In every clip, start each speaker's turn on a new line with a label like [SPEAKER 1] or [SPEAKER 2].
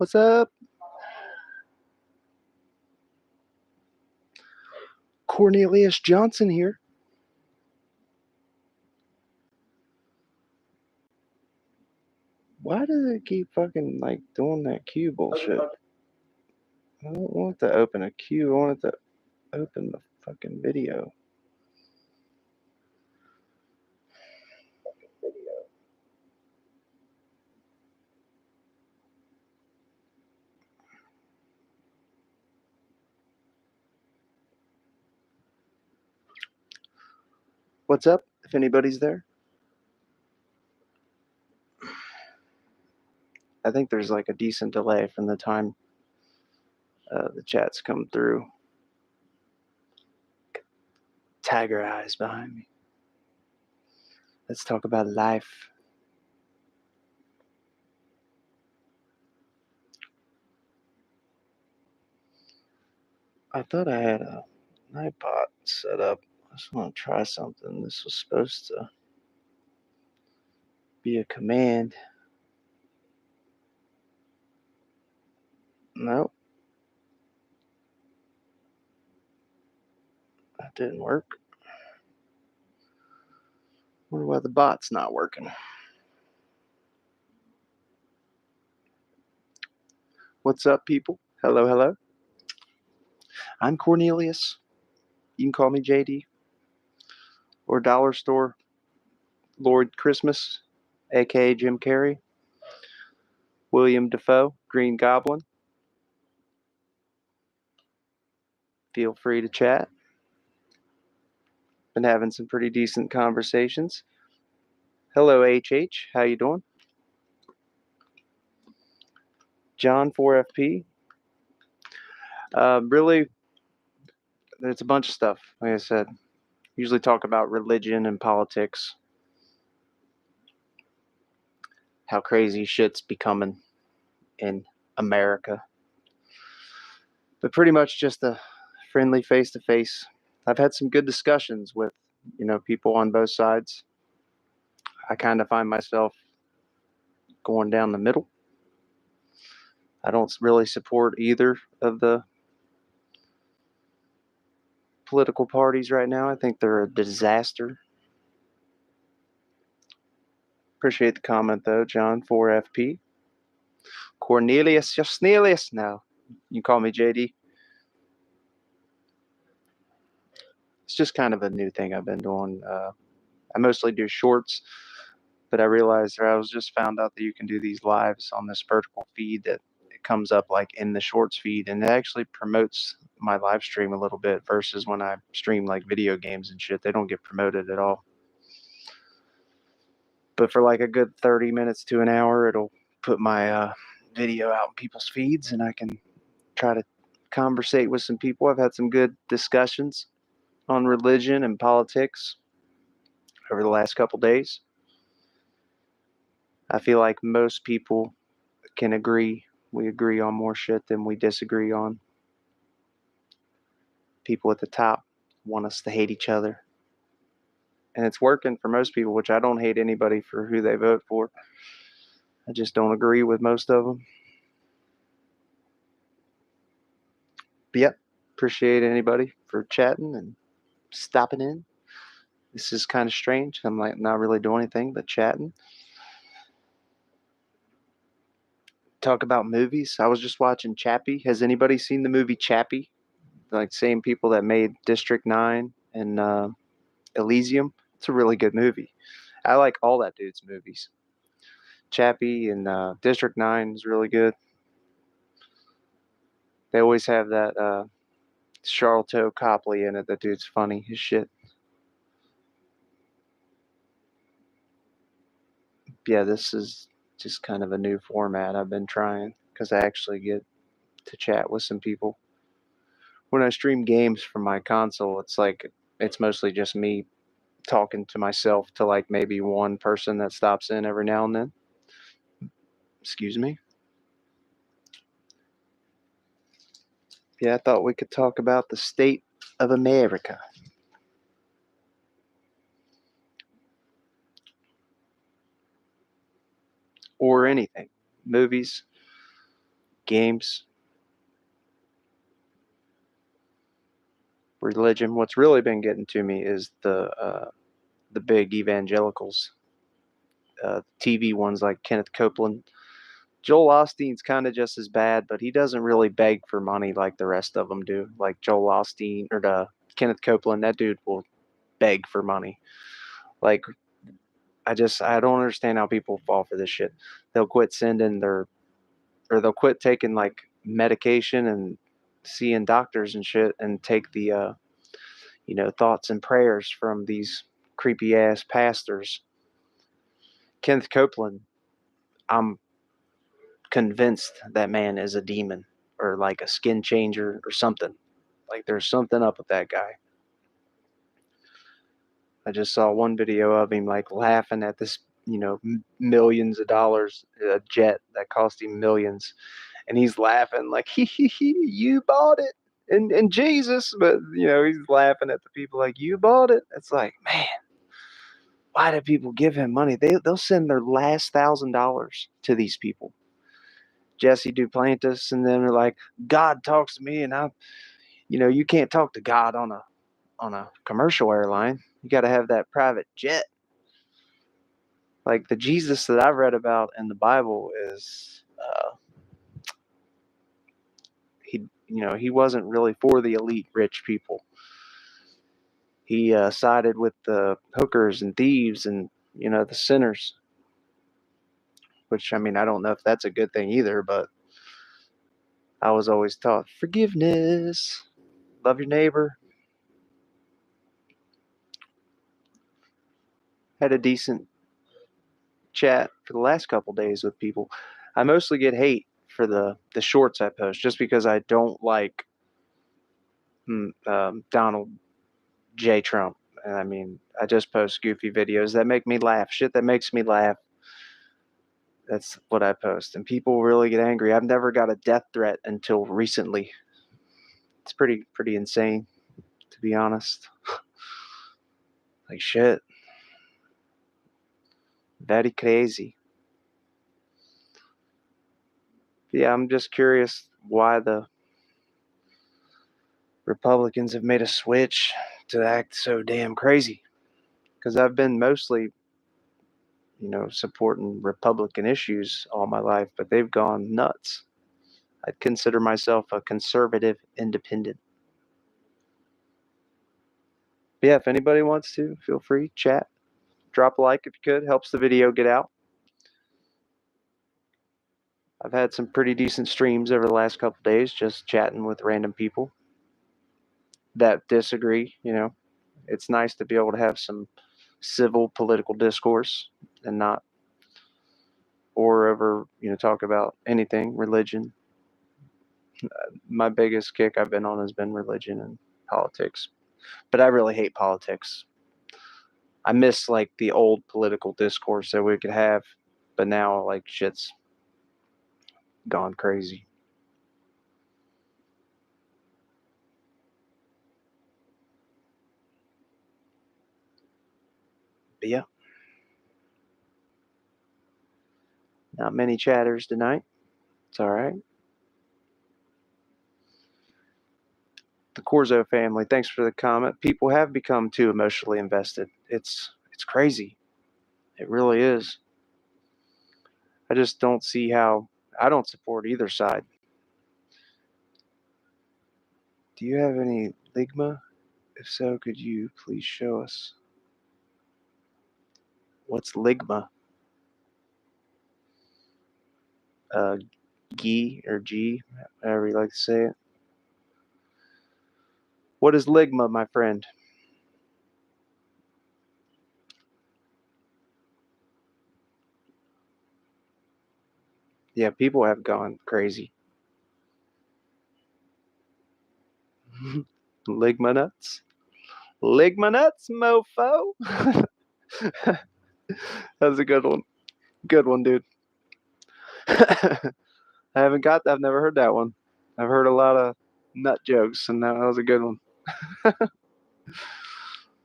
[SPEAKER 1] What's up? Cornelius Johnson here. Why does it keep fucking like doing that queue bullshit? I don't want it to open a queue. I want it to open the fucking video. What's up? If anybody's there, I think there's like a decent delay from the time the chats come through. Tiger eyes behind me. Let's talk about life. I thought I had an iPod set up. I just want to try something. This was supposed to be a command. Nope. That didn't work. Wonder why the bot's not working. What's up, people? Hello, hello. I'm Cornelius. You can call me JD. Or Dollar Store Lord Christmas, aka Jim Carrey. William Defoe, Green Goblin. Feel free to chat. Been having some pretty decent conversations. Hello, HH. How you doing? John 4FP. Really, it's a bunch of stuff. Like I said, usually talk about religion and politics. How crazy shit's becoming in America. But pretty much just a friendly face-to-face. I've had some good discussions with, people on both sides. I kind of find myself going down the middle. I don't really support either of the political parties right now. I think they're a disaster. Appreciate the comment though, John 4FP. Cornelius Jasnelius now. You call me JD. It's just kind of a new thing I've been doing. I mostly do shorts, but I realized, or I was just found out that you can do these lives on this vertical feed that it comes up like in the shorts feed, and it actually promotes my live stream a little bit versus when I stream like video games and shit. They don't get promoted at all. But for like a good 30 minutes to an hour, it'll put my video out in people's feeds, and I can try to conversate with some people. I've had some good discussions on religion and politics over the last couple days. I feel like most people can agree. We agree on more shit than we disagree on. People at the top want us to hate each other. And it's working for most people, which I don't hate anybody for who they vote for. I just don't agree with most of them. But yep, appreciate anybody for chatting and stopping in. This is kind of strange. I'm like not really doing anything but chatting. Talk about movies. I was just watching Chappie. Has anybody seen the movie Chappie? Like same people that made District 9 and Elysium. It's a really good movie. I like all that dude's movies. Chappie and District 9 is really good. They always have that Charlton Copley in it. That dude's funny as shit. Yeah, this is just kind of a new format I've been trying because I actually get to chat with some people. When I stream games from my console, it's mostly just me talking to myself to like maybe one person that stops in every now and then. Excuse me. Yeah, I thought we could talk about the state of America. Or anything. Movies. games, religion. What's really been getting to me is the big evangelicals, TV ones like Kenneth Copeland. Joel Osteen's kind of just as bad, but he doesn't really beg for money like the rest of them do. Like Joel Osteen or the Kenneth Copeland, that dude will beg for money. Like I don't understand how people fall for this shit. They'll quit sending their or they'll quit taking like medication and seeing doctors and shit and take the thoughts and prayers from these creepy ass pastors. Kenneth Copeland, I'm convinced that man is a demon or like a skin changer or something. Like there's something up with that guy. I just saw one video of him like laughing at this, millions of dollars, a jet that cost him millions, and he's laughing like he, you bought it, and Jesus, but he's laughing at the people like you bought it. It's like, man, why do people give him money? They'll send their last $1,000 to these people. Jesse Duplantis, and then they're like, God talks to me, and you can't talk to God on a commercial airline. You got to have that private jet. Like the Jesus that I've read about in the Bible is he wasn't really for the elite rich people. He sided with the hookers and thieves and the sinners. Which I mean I don't know if that's a good thing either, but I was always taught forgiveness, love your neighbor. Had a decent chat for the last couple days with people. I mostly get hate for the shorts I post just because I don't like Donald J. Trump. And I mean, I just post goofy videos that make me laugh. Shit that makes me laugh. That's what I post. And people really get angry. I've never got a death threat until recently. It's pretty insane, to be honest. Like shit. Very crazy. But yeah, I'm just curious why the Republicans have made a switch to act so damn crazy. Because I've been mostly, supporting Republican issues all my life, but they've gone nuts. I'd consider myself a conservative independent. But yeah, if anybody wants to, feel free, chat. Drop a like if you could, helps the video get out. I've had some pretty decent streams over the last couple days, just chatting with random people that disagree. It's nice to be able to have some civil political discourse and not or over, talk about anything, religion. My biggest kick I've been on has been religion and politics. But I really hate politics. I miss like the old political discourse that we could have, but now like shit's gone crazy. But yeah, not many chatters tonight. It's all right. The Corzo family, thanks for the comment. People have become too emotionally invested. It's crazy. It really is. I just don't see how. I don't support either side. Do you have any ligma? If so, could you please show us? What's ligma? Uh, G or G, however you like to say it. What is ligma, my friend? Yeah, people have gone crazy. Ligma nuts. Ligma nuts, mofo. That was a good one. Good one, dude. I've never heard that one. I've heard a lot of nut jokes, and that was a good one.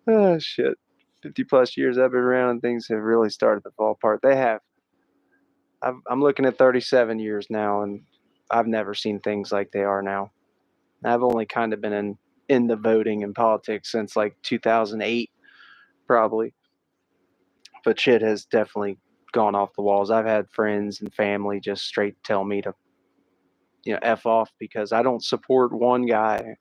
[SPEAKER 1] Oh, shit. 50 plus years I've been around, and things have really started to fall apart. They have. I'm looking at 37 years now, and I've never seen things like they are now. I've only kind of been in the voting and politics since like 2008, probably. But shit has definitely gone off the walls. I've had friends and family just straight tell me to, F off because I don't support one guy.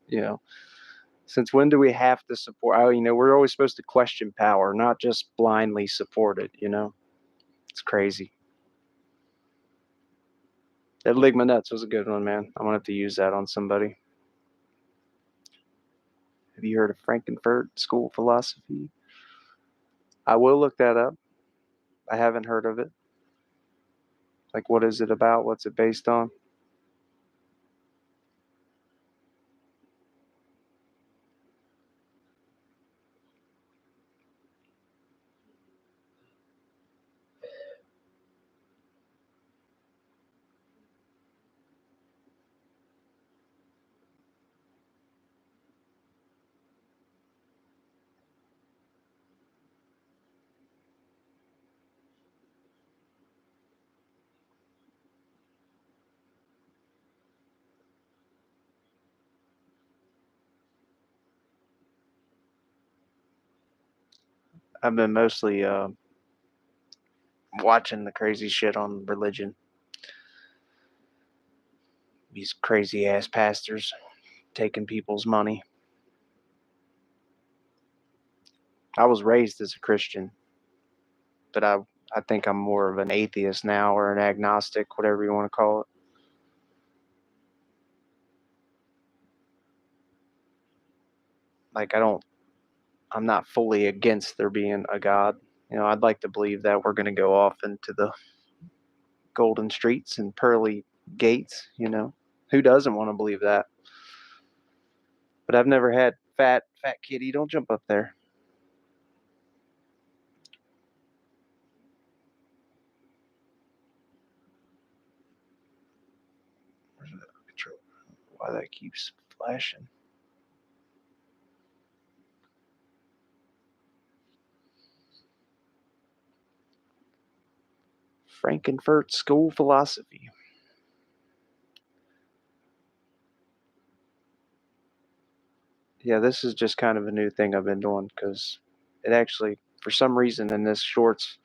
[SPEAKER 1] Since when do we have to support? We're always supposed to question power, not just blindly support it. It's crazy. That Ligma Nuts was a good one, man. I'm gonna have to use that on somebody. Have you heard of Frankenfurt School of Philosophy? I will look that up. I haven't heard of it. Like, what is it about? What's it based on? I've been mostly watching the crazy shit on religion. These crazy ass pastors taking people's money. I was raised as a Christian, but I think I'm more of an atheist now or an agnostic, whatever you want to call it. Like I'm not fully against there being a God. I'd like to believe that we're going to go off into the golden streets and pearly gates. Who doesn't want to believe that? But I've never had fat kitty, don't jump up there. Where's the control? Why that keeps flashing? Frankenfurt School of Philosophy. Yeah, this is just kind of a new thing I've been doing because it actually, for some reason, in this shorts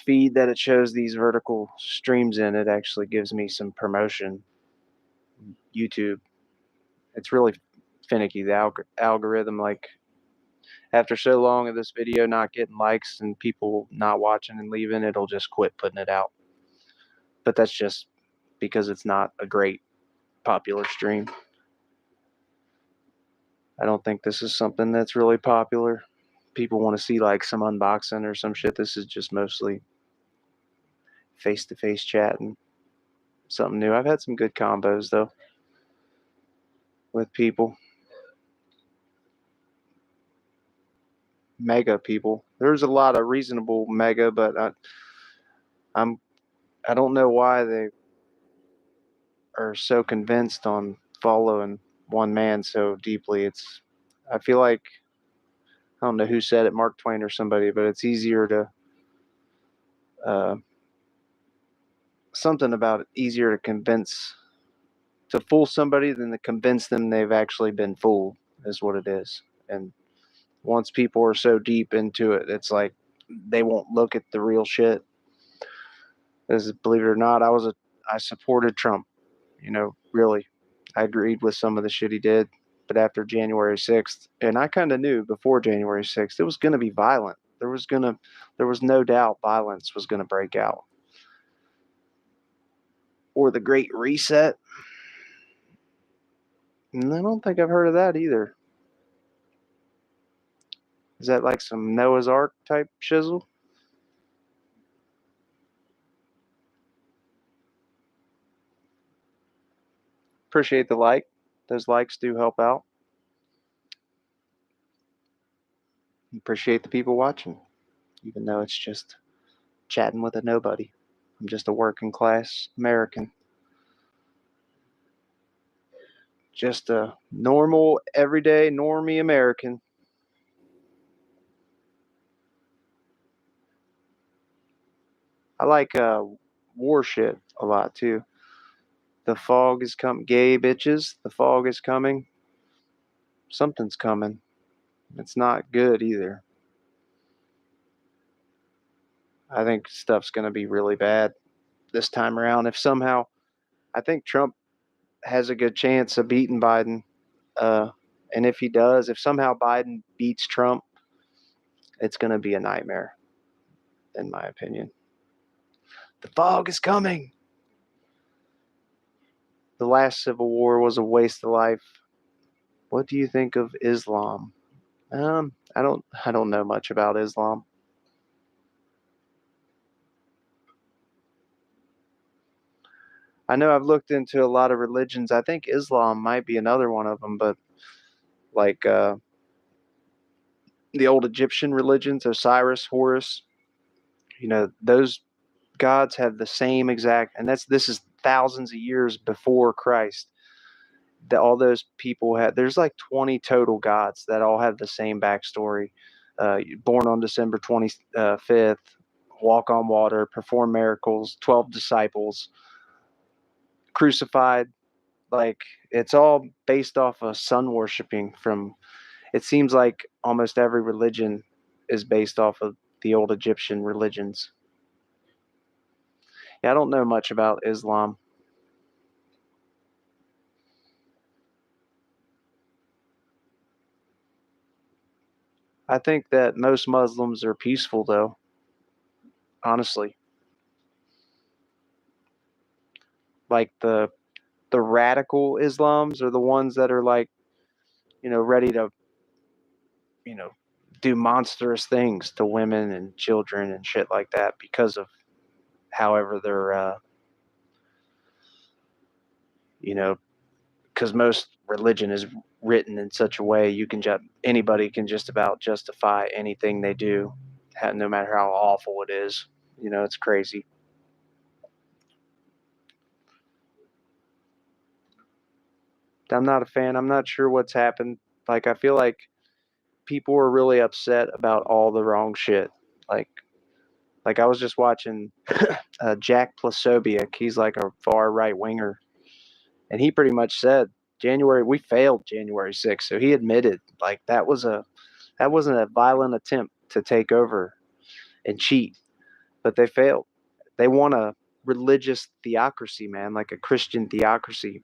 [SPEAKER 1] feed that it shows these vertical streams in, it actually gives me some promotion. YouTube, it's really finicky. The algorithm, like after so long of this video not getting likes and people not watching and leaving, it'll just quit putting it out. But that's just because it's not a great popular stream. I don't think this is something that's really popular. People want to see like some unboxing or some shit. This is just mostly face to face chatting. Something new. I've had some good combos though with people. Mega people. There's a lot of reasonable mega, but I'm I don't know why they are so convinced on following one man so deeply. I feel like I don't know who said it, Mark Twain or somebody, but it's easier to uh, something about it easier to convince to fool somebody than to convince them they've actually been fooled is what it is. And once people are so deep into it, it's like they won't look at the real shit. As believe it or not, I supported Trump. Really, I agreed with some of the shit he did. But after January 6th, and I kind of knew before January 6th, it was going to be violent. There was no doubt violence was going to break out. Or the Great Reset. And I don't think I've heard of that either. Is that like some Noah's Ark type shizzle? Appreciate the like. Those likes do help out. Appreciate the people watching, even though it's just chatting with a nobody. I'm just a working class American. Just a normal, everyday, normie American. I like war shit a lot too. The fog is coming. Gay bitches, the fog is coming. Something's coming. It's not good either. I think stuff's going to be really bad this time around. If somehow, I think Trump has a good chance of beating Biden. Uh, and if he does, if somehow Biden beats Trump, it's going to be a nightmare, in my opinion. The fog is coming. The last civil war was a waste of life. What do you think of Islam? I don't know much about Islam. I know I've looked into a lot of religions. I think Islam might be another one of them, but like the old Egyptian religions, Osiris, Horus, those gods have the same exact, and this is thousands of years before Christ. That all those people had. There's like 20 total gods that all have the same backstory. Born on December 25th, walk on water, perform miracles, 12 disciples, crucified. Like it's all based off of sun worshiping. From it seems like almost every religion is based off of the old Egyptian religions. Yeah, I don't know much about Islam. I think that most Muslims are peaceful, though. Honestly, like the radical Islams are the ones that are like, ready to, you know, do monstrous things to women and children and shit like that because of however they're, you know, because most religion is written in such a way you can just anybody can just about justify anything they do, no matter how awful it is. It's crazy. I'm not a fan. I'm not sure what's happened. Like I feel like people were really upset about all the wrong shit. Like like I was just watching Jack Plasobiec. He's like a far right winger, and he pretty much said we failed January 6th. So he admitted like that wasn't a violent attempt to take over and cheat, but they failed. They want a religious theocracy, man, like a Christian theocracy,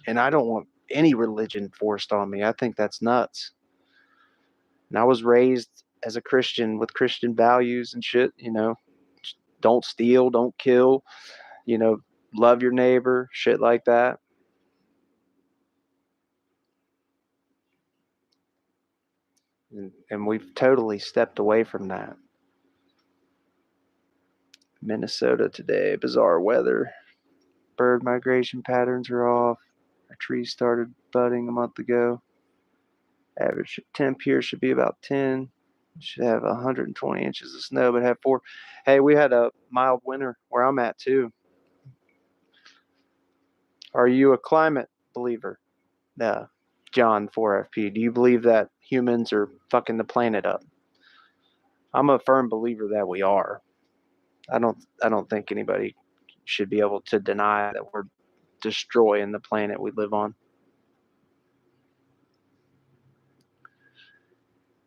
[SPEAKER 1] and I don't want any religion forced on me. I think that's nuts. And I was raised as a Christian with Christian values and shit. Don't steal, don't kill, you know, love your neighbor, shit like that. And we've totally stepped away from that. Minnesota today, bizarre weather. Bird migration patterns are off. Our trees started budding a month ago. Average temp here should be about 10. Should have 120 inches of snow, but have 4. Hey, we had a mild winter where I'm at too. Are you a climate believer? John 4FP. Do you believe that humans are fucking the planet up? I'm a firm believer that we are. I don't think anybody should be able to deny that we're destroying the planet we live on.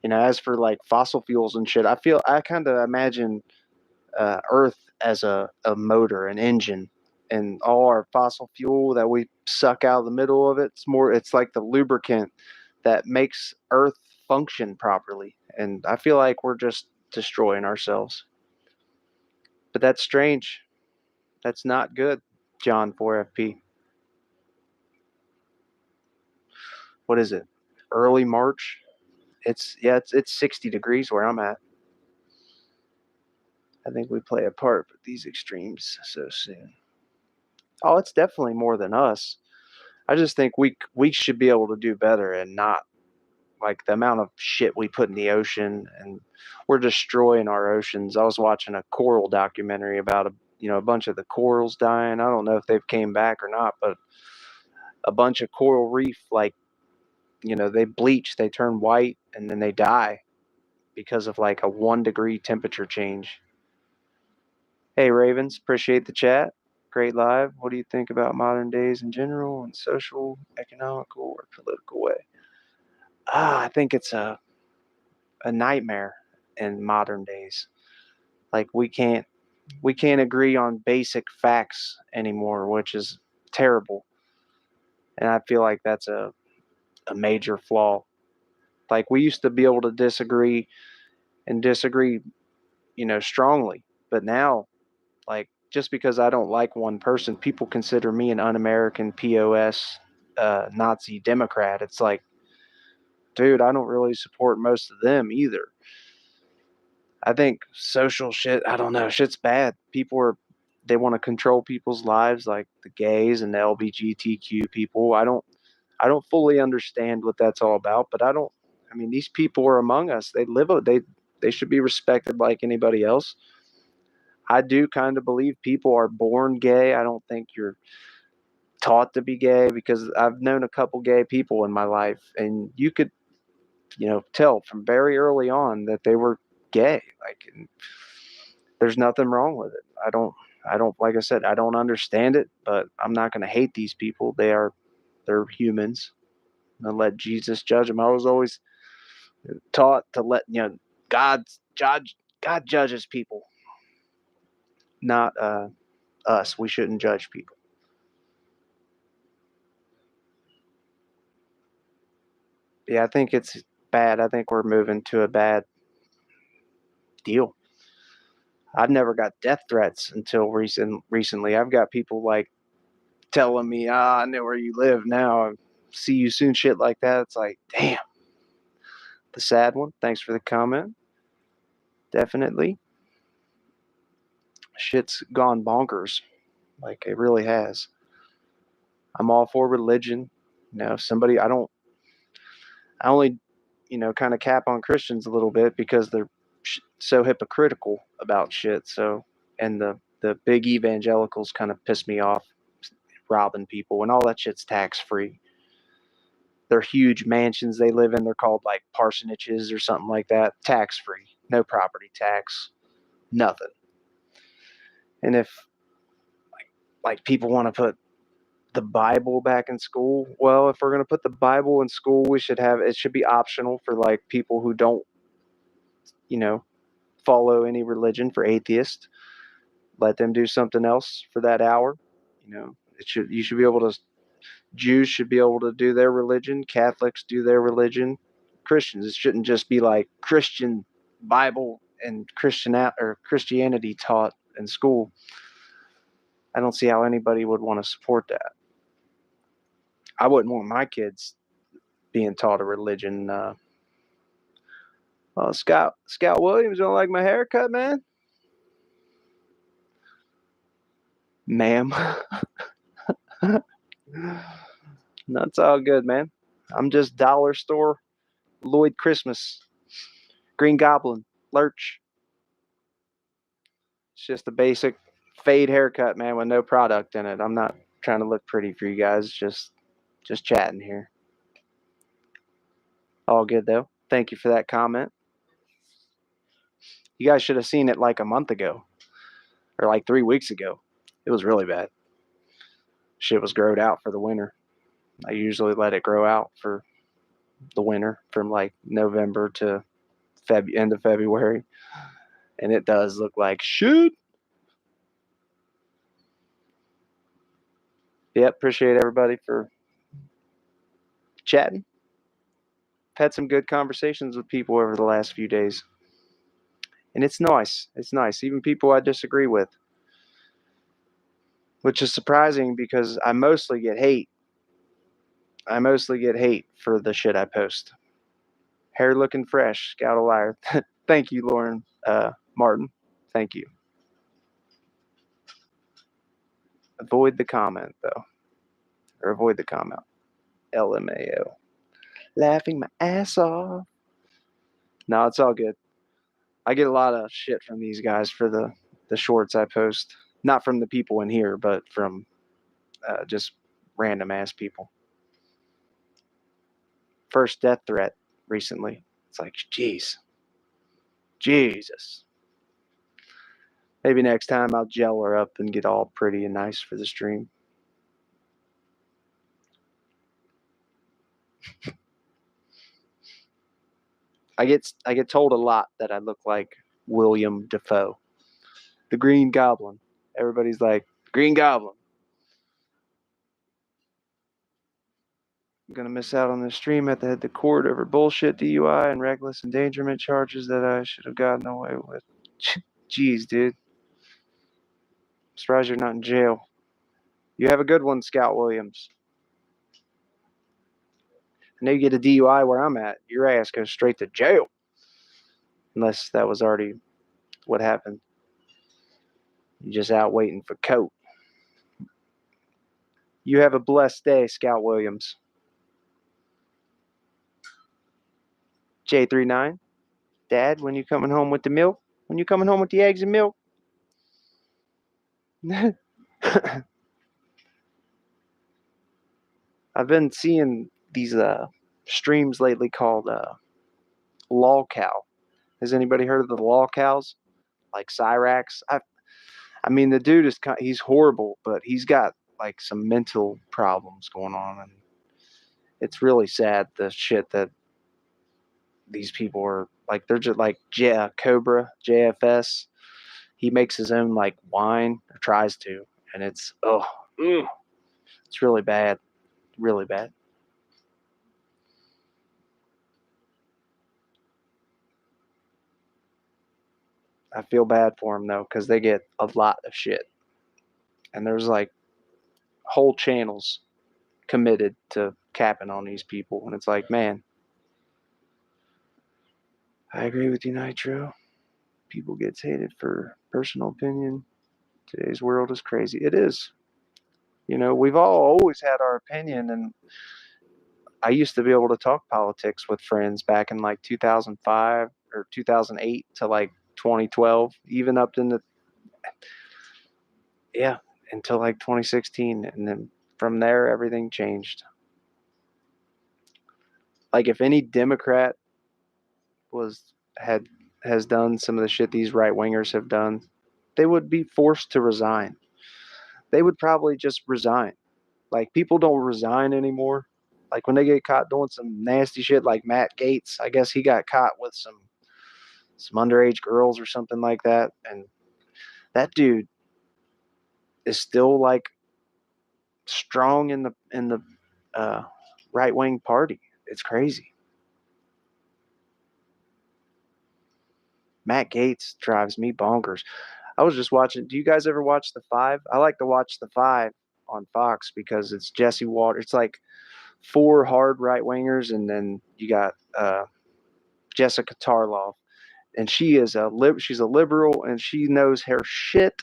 [SPEAKER 1] As for like fossil fuels and shit, I kind of imagine Earth as a motor, an engine, and all our fossil fuel that we suck out of the middle of it's like the lubricant that makes Earth function properly. And I feel like we're just destroying ourselves. But that's strange. That's not good, John 4FP. What is it? Early March? It's 60 degrees where I'm at. I think we play a part with these extremes so soon. Oh, it's definitely more than us. I just think we should be able to do better and not like the amount of shit we put in the ocean, and we're destroying our oceans. I was watching a coral documentary about a bunch of the corals dying. I don't know if they've came back or not, but a bunch of coral reef, like, they bleach, they turn white, and then they die because of like a 1 degree temperature change. Hey Ravens, appreciate the chat. great live. What do you think about modern days in general in social, economical, or political way? I think it's a nightmare in modern days. Like we can't agree on basic facts anymore, which is terrible. And I feel like that's a major flaw. Like we used to be able to disagree and disagree, strongly. But now, like just because I don't like one person, people consider me an un-American POS Nazi Democrat. It's like, dude, I don't really support most of them either. I think social shit, I don't know, shit's bad. They want to control people's lives, like the gays and the LGBTQ people. I don't fully understand what that's all about, but I mean these people are among us. They should be respected like anybody else. I do kind of believe people are born gay. I don't think you're taught to be gay because I've known a couple gay people in my life and you could, tell from very early on that they were gay. Like and there's nothing wrong with it. I don't like I said, I don't understand it, but I'm not going to hate these people. They're humans. And let Jesus judge them. I was always taught to let God judges people, not us. We shouldn't judge people. Yeah, I think it's bad. I think we're moving to a bad deal. I've never got death threats until recently. I've got people like telling me, I know where you live now. See you soon, shit like that. It's like, damn. The sad one. Thanks for the comment. Definitely. Shit's gone bonkers. Like it really has. I'm all for religion. Somebody I only, kind of cap on Christians a little bit because they're so hypocritical about shit. So, and the big evangelicals kind of piss me off, robbing people and all that shit's tax free. They're huge mansions they live in. They're called like parsonages or something like that. Tax free, no property tax, nothing. And if like people want to put the Bible back in school, well, if we're going to put the Bible in school, it should be optional for like people who don't, you know, follow any religion. For atheists, let them do something else for that hour. You should be able to. Jews should be able to do their religion. Catholics do their religion. Christians, it shouldn't just be like Christian Bible and Christianity taught in school. I don't see how anybody would want to support that. I wouldn't want my kids being taught a religion. Well, Scout Williams don't like my haircut, man. Ma'am. That's all good, man. I'm just dollar store Lloyd Christmas, Green Goblin, Lurch. It's just a basic fade haircut, man, with no product in it. I'm not trying to look pretty for you guys. Just chatting here. All good though. Thank you for that comment. You guys should have seen it like a month ago or like 3 weeks ago. It was really bad. Shit was growed out for the winter. I usually let it grow out for the winter from like November to end of February, and it does look like shit. Yep, appreciate everybody for chatting. Had some good conversations with people over the last few days, and it's nice. It's nice, even people I disagree with, which is surprising because I mostly get hate. I mostly get hate for the shit I post. Hair looking fresh, Scout a liar. Thank you, Lauren Martin. Thank you. Avoid the comment though, or avoid the comment. LMAO. Laughing my ass off. No, it's all good. I get a lot of shit from these guys for the shorts I post. Not from the people in here, but from just random ass people. First death threat recently. It's like, jeez. Jesus. Maybe next time I'll gel her up and get all pretty and nice for the stream. I get told a lot that I look like William Defoe, the Green Goblin. Everybody's like, Green Goblin. I'm gonna miss out on this stream at the head of the court over bullshit DUI and reckless endangerment charges that I should have gotten away with. Jeez, dude. I'm surprised you're not in jail. You have a good one, Scout Williams. I know you get a DUI where I'm at. Your ass goes straight to jail. Unless that was already what happened. You're just out waiting for coat. You have a blessed day, Scout Williams. J39, Dad, when you coming home with the milk? When you coming home with the eggs and milk? I've been seeing these streams lately called lol cow. Has anybody heard of the lol cows? Like Cyrax? I mean, the dude is he's horrible, but he's got like some mental problems going on, and it's really sad the shit that these people are like. They're just like Cobra JFS. He makes his own like wine or tries to, and it's it's really bad, really bad. I feel bad for them though, because they get a lot of shit, and there's like whole channels committed to capping on these people, and it's like, man, I agree with you, Nitro. People gets hated for personal opinion. Today's world is crazy. It is. You know, we've all always had our opinion, and I used to be able to talk politics with friends back in like 2005 or 2008 to like 2012, even up in the yeah, until like 2016, and then from there everything changed. Like if any Democrat was had has done some of the shit these right wingers have done, they would be forced to resign. They would probably just resign. Like people don't resign anymore. Like when they get caught doing some nasty shit, like Matt Gaetz, I guess he got caught with some underage girls or something like that, and that dude is still like strong in the uh, right wing party. It's crazy. Matt Gaetz drives me bonkers. I was just watching. Do you guys ever watch The Five? I like to watch The Five on Fox because it's Jesse Waters. It's like four hard right wingers, and then you got Jessica Tarloff, and she's a liberal, and she knows her shit.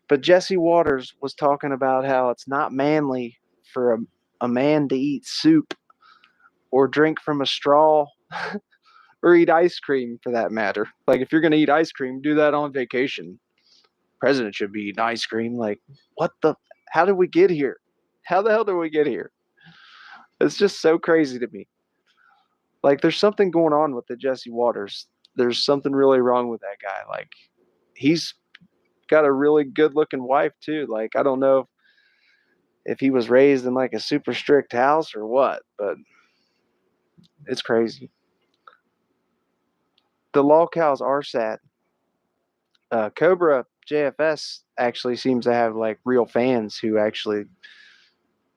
[SPEAKER 1] But Jesse Waters was talking about how it's not manly for a man to eat soup or drink from a straw or eat ice cream for that matter. Like if you're gonna eat ice cream, do that on vacation. President should be eating ice cream. Like, what the? How did we get here? How the hell did we get here? It's just so crazy to me. Like, there's something going on with the Jesse Waters. There's something really wrong with that guy. Like, he's got a really good looking wife too. Like, I don't know if he was raised in like a super strict house or what, but it's crazy. The lol cows are sad. Cobra JFS actually seems to have like real fans who actually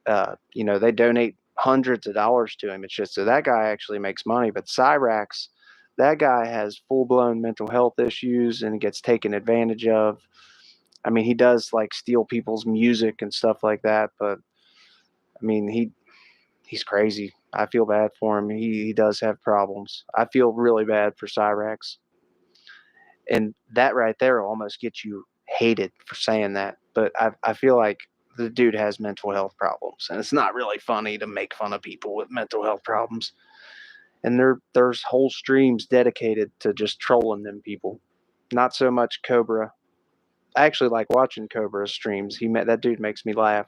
[SPEAKER 1] they donate hundreds of dollars to him. It's just so that guy actually makes money. But Cyrax, that guy has full blown mental health issues and gets taken advantage of. I mean, he does like steal people's music and stuff like that. But I mean, he's crazy. I feel bad for him. He does have problems. I feel really bad for Cyrax. And that right there will almost get you hated for saying that. But I feel like the dude has mental health problems, and it's not really funny to make fun of people with mental health problems. And there's whole streams dedicated to just trolling them people. Not so much Cobra. I actually like watching Cobra streams. That dude makes me laugh.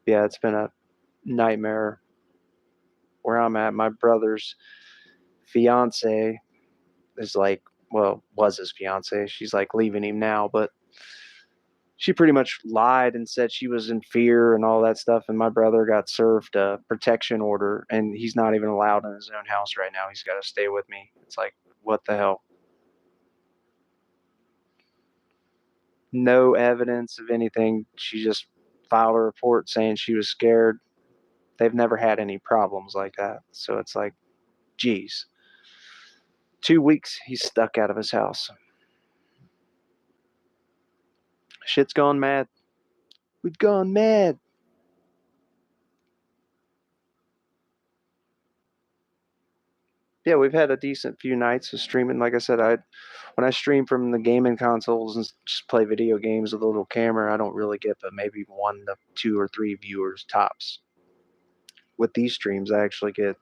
[SPEAKER 1] Yeah, it's been a nightmare where I'm at. My brother's fiance is like, well, was his fiance. She's like leaving him now, but she pretty much lied and said she was in fear and all that stuff. And my brother got served a protection order, and he's not even allowed in his own house right now. He's got to stay with me. It's like, what the hell? No evidence of anything. She just filed a report saying she was scared. They've never had any problems like that. So it's like, geez. 2 weeks he's stuck out of his house. Shit's gone mad. We've gone mad. Yeah, we've had a decent few nights of streaming. Like I said, when I stream from the gaming consoles and just play video games with a little camera, I don't really get but maybe 1 to 2 or 3 viewers tops. With these streams, I actually get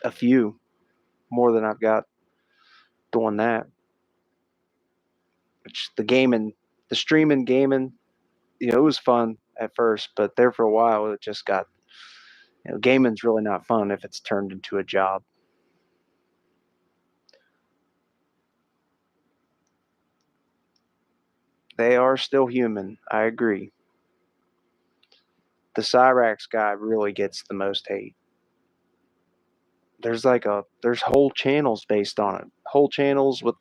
[SPEAKER 1] a few more than I've got doing that. Which the streaming gaming, it was fun at first, but there for a while it just got, gaming's really not fun if it's turned into a job. They are still human. I agree. The Cyrax guy really gets the most hate. There's whole channels based on it. Whole channels with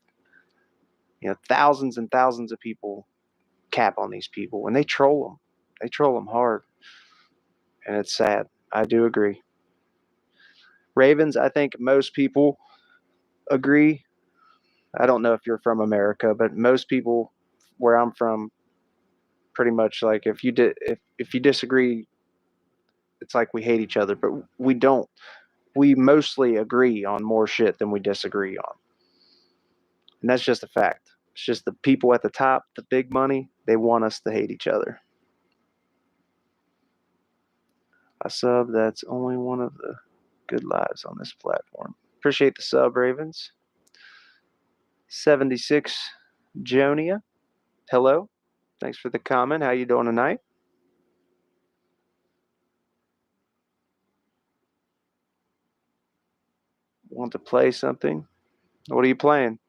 [SPEAKER 1] thousands and thousands of people cap on these people, and they troll them. They troll them hard, and it's sad. I do agree. Ravens, I think most people agree. I don't know if you're from America, but most people where I'm from, pretty much like if you disagree, it's like we hate each other, but we don't. We mostly agree on more shit than we disagree on. And that's just a fact. It's just the people at the top, the big money, they want us to hate each other. A sub, that's only one of the good lives on this platform. Appreciate the sub, Ravens. 76 Jonia. Hello. Thanks for the comment. How you doing tonight? Want to play something? What are you playing?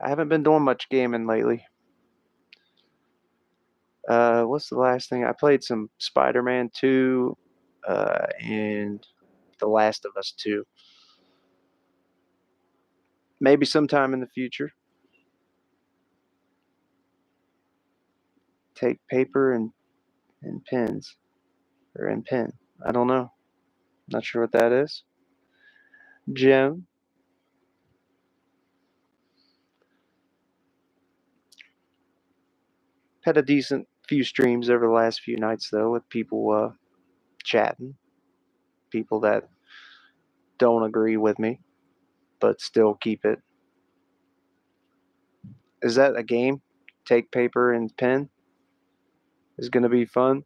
[SPEAKER 1] I haven't been doing much gaming lately. What's the last thing? I played some Spider-Man 2 and The Last of Us 2. Maybe sometime in the future. Take paper and pens. Or and pen. I don't know. Not sure what that is. Joan. Had a decent few streams over the last few nights though, with people chatting. People that don't agree with me, but still keep it. Is that a game? Take paper and pen is going to be fun.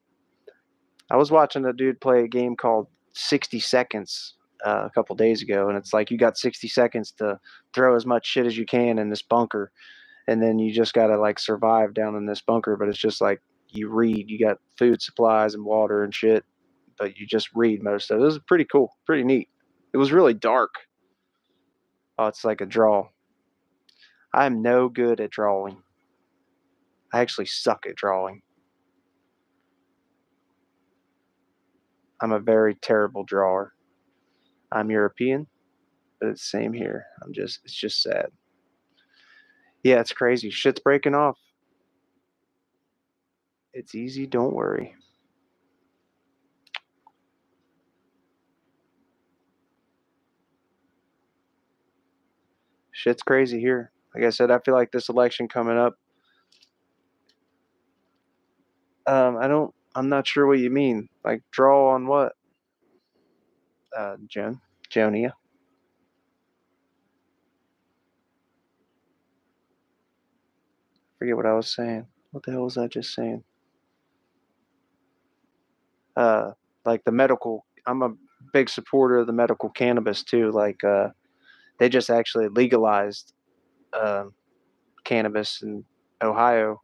[SPEAKER 1] I was watching a dude play a game called 60 Seconds a couple days ago, and it's like you got 60 seconds to throw as much shit as you can in this bunker, and then you just got to like survive down in this bunker. But it's just like you read, you got food supplies and water and shit, but you just read most of it. It was pretty cool, pretty neat. It was really dark. Oh, it's like a draw. I'm no good at drawing. I actually suck at drawing. I'm a very terrible drawer. I'm European, but it's same here. It's just sad. Yeah, it's crazy. Shit's breaking off. It's easy, don't worry. Shit's crazy here. Like I said, I feel like this election coming up. I'm not sure what you mean. Like draw on what? Jonia. Forget what I was saying. What the hell was I just saying? Uh, like the medical. I'm a big supporter of the medical cannabis too. Like they just actually legalized uh, cannabis in Ohio,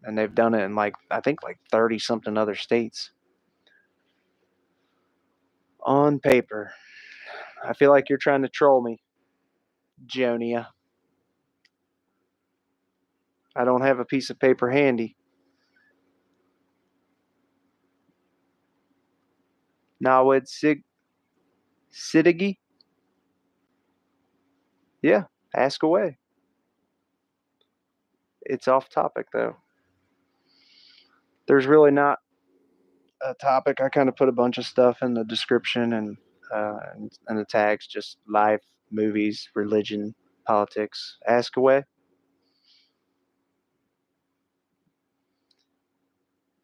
[SPEAKER 1] and they've done it in like I think like 30 something other states. On paper, I feel like you're trying to troll me, Jonia. I don't have a piece of paper handy. Nawed Siddiqui? Yeah, ask away. It's off topic, though. There's really not a topic. I kind of put a bunch of stuff in the description and the tags, just life, movies, religion, politics. Ask away.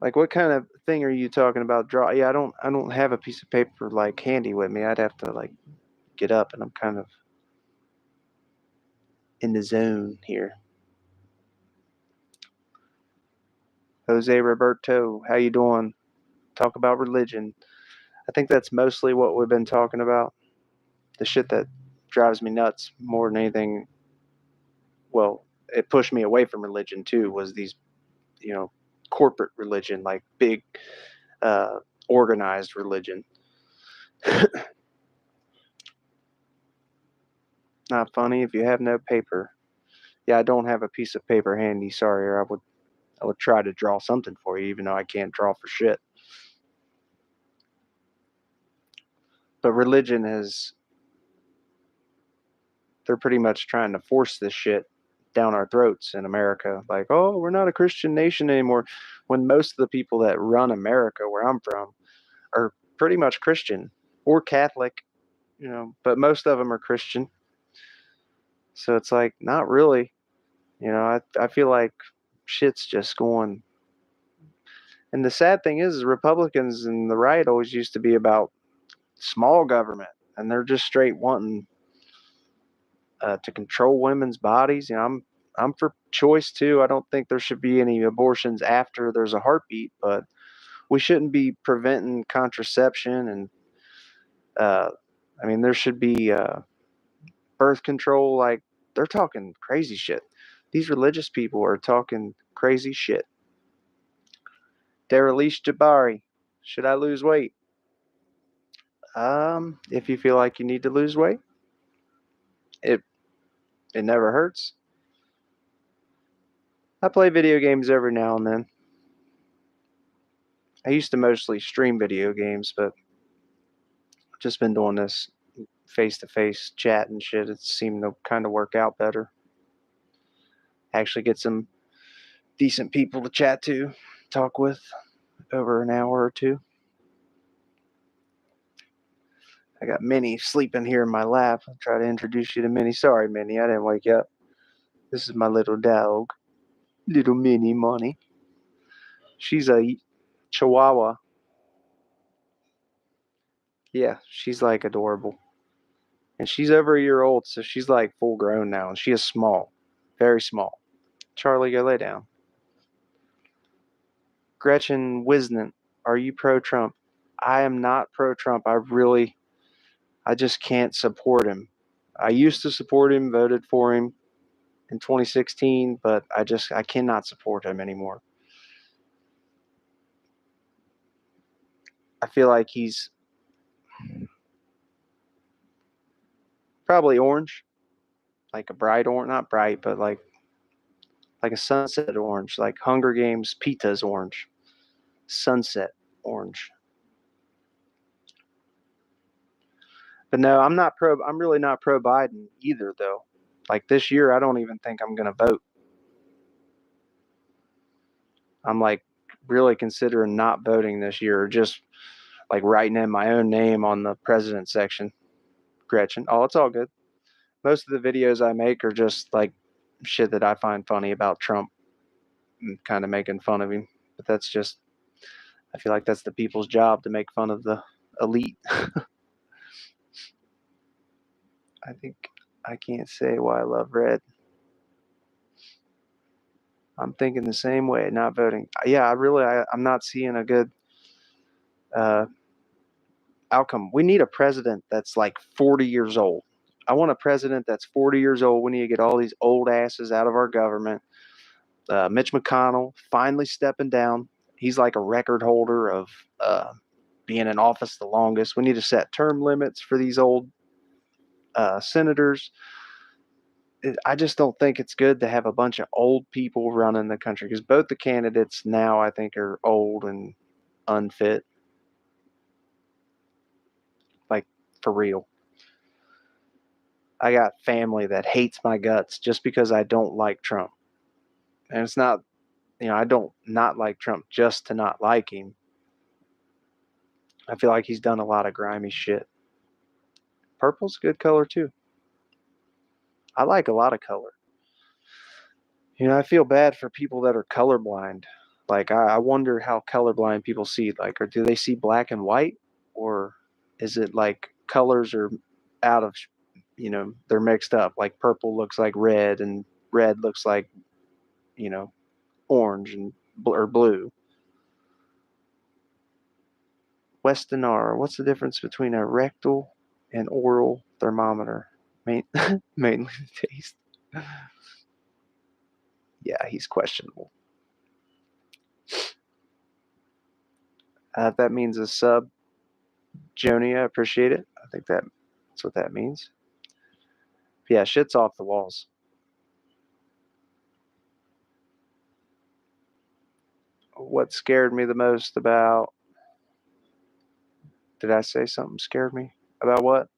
[SPEAKER 1] Like, what kind of thing are you talking about? Draw? Yeah, I don't have a piece of paper like handy with me. I'd have to like get up, and I'm kind of in the zone here. Jose Roberto, how you doing? Talk about religion. I think that's mostly what we've been talking about. The shit that drives me nuts more than anything. Well, it pushed me away from religion too. Was these, you know, corporate religion, like big, uh, organized religion. Not funny if you have no paper. Yeah, I don't have a piece of paper handy. Sorry, or I would try to draw something for you, even though I can't draw for shit. But religion is, they're pretty much trying to force this shit down our throats in America. Like, oh, we're not a Christian nation anymore. When most of the people that run America, where I'm from, are pretty much Christian or Catholic, but most of them are Christian. So it's like, not really. I feel like shit's just going. And the sad thing is Republicans and the right always used to be about small government, and they're just straight wanting to control women's bodies. I'm for choice too. I don't think there should be any abortions after there's a heartbeat, but we shouldn't be preventing contraception and uh, I mean there should be birth control. Like, they're talking crazy shit. These religious people are talking crazy shit. Darelish Jabari, should I lose weight? If you feel like you need to lose weight, it it never hurts. I play video games every now and then. I used to mostly stream video games, but I've just been doing this face to face chat and shit. It seemed to kind of work out better. Actually, get some decent people to chat to, talk with over an hour or two. I got Minnie sleeping here in my lap. I'll try to introduce you to Minnie. Sorry, Minnie, I didn't wake you up. This is my little dog, little Minnie Money. She's a Chihuahua. Yeah, she's like adorable. And she's over a year old, so she's like full grown now, and she is small, very small. Charlie, go lay down. Gretchen Wisnant, are you pro Trump? I am not pro Trump. I just can't support him. I used to support him, voted for him in 2016, but I cannot support him anymore. I feel like he's probably orange, like a bright orange, not bright, but like a sunset orange, like Hunger Games Pita's orange, sunset orange. But no, I'm really not pro Biden either, though. Like this year, I don't even think I'm going to vote. I'm like really considering not voting this year, or just like writing in my own name on the president section. Gretchen. Oh, it's all good. Most of the videos I make are just like shit that I find funny about Trump and kind of making fun of him. But I feel like that's the people's job to make fun of the elite. I think I can't say why I love red. I'm thinking the same way, not voting. Yeah, I'm not seeing a good uh, outcome. We need a president that's like 40 years old. I want a president that's 40 years old. We need to get all these old asses out of our government. Mitch McConnell finally stepping down. He's like a record holder of being in office the longest. We need to set term limits for these old senators. I just don't think it's good to have a bunch of old people running the country because both the candidates now I think are old and unfit, like for real. I got family that hates my guts just because I don't like Trump. And it's not, I don't not like Trump just to not like him. I feel like he's done a lot of grimy shit. Purple's a good color too. I like a lot of color. I feel bad for people that are colorblind. Like, I wonder how colorblind people see. Like, or do they see black and white? Or is it like colors are out of, they're mixed up. Like, purple looks like red and red looks like, you know, orange and or blue. Westernar, what's the difference between a rectal and oral thermometer? Mainly the taste. Yeah, he's questionable. If that means a sub, Joni, I appreciate it. I think that's what that means. Yeah, shit's off the walls. What scared me the most about? Did I say something scared me? About what?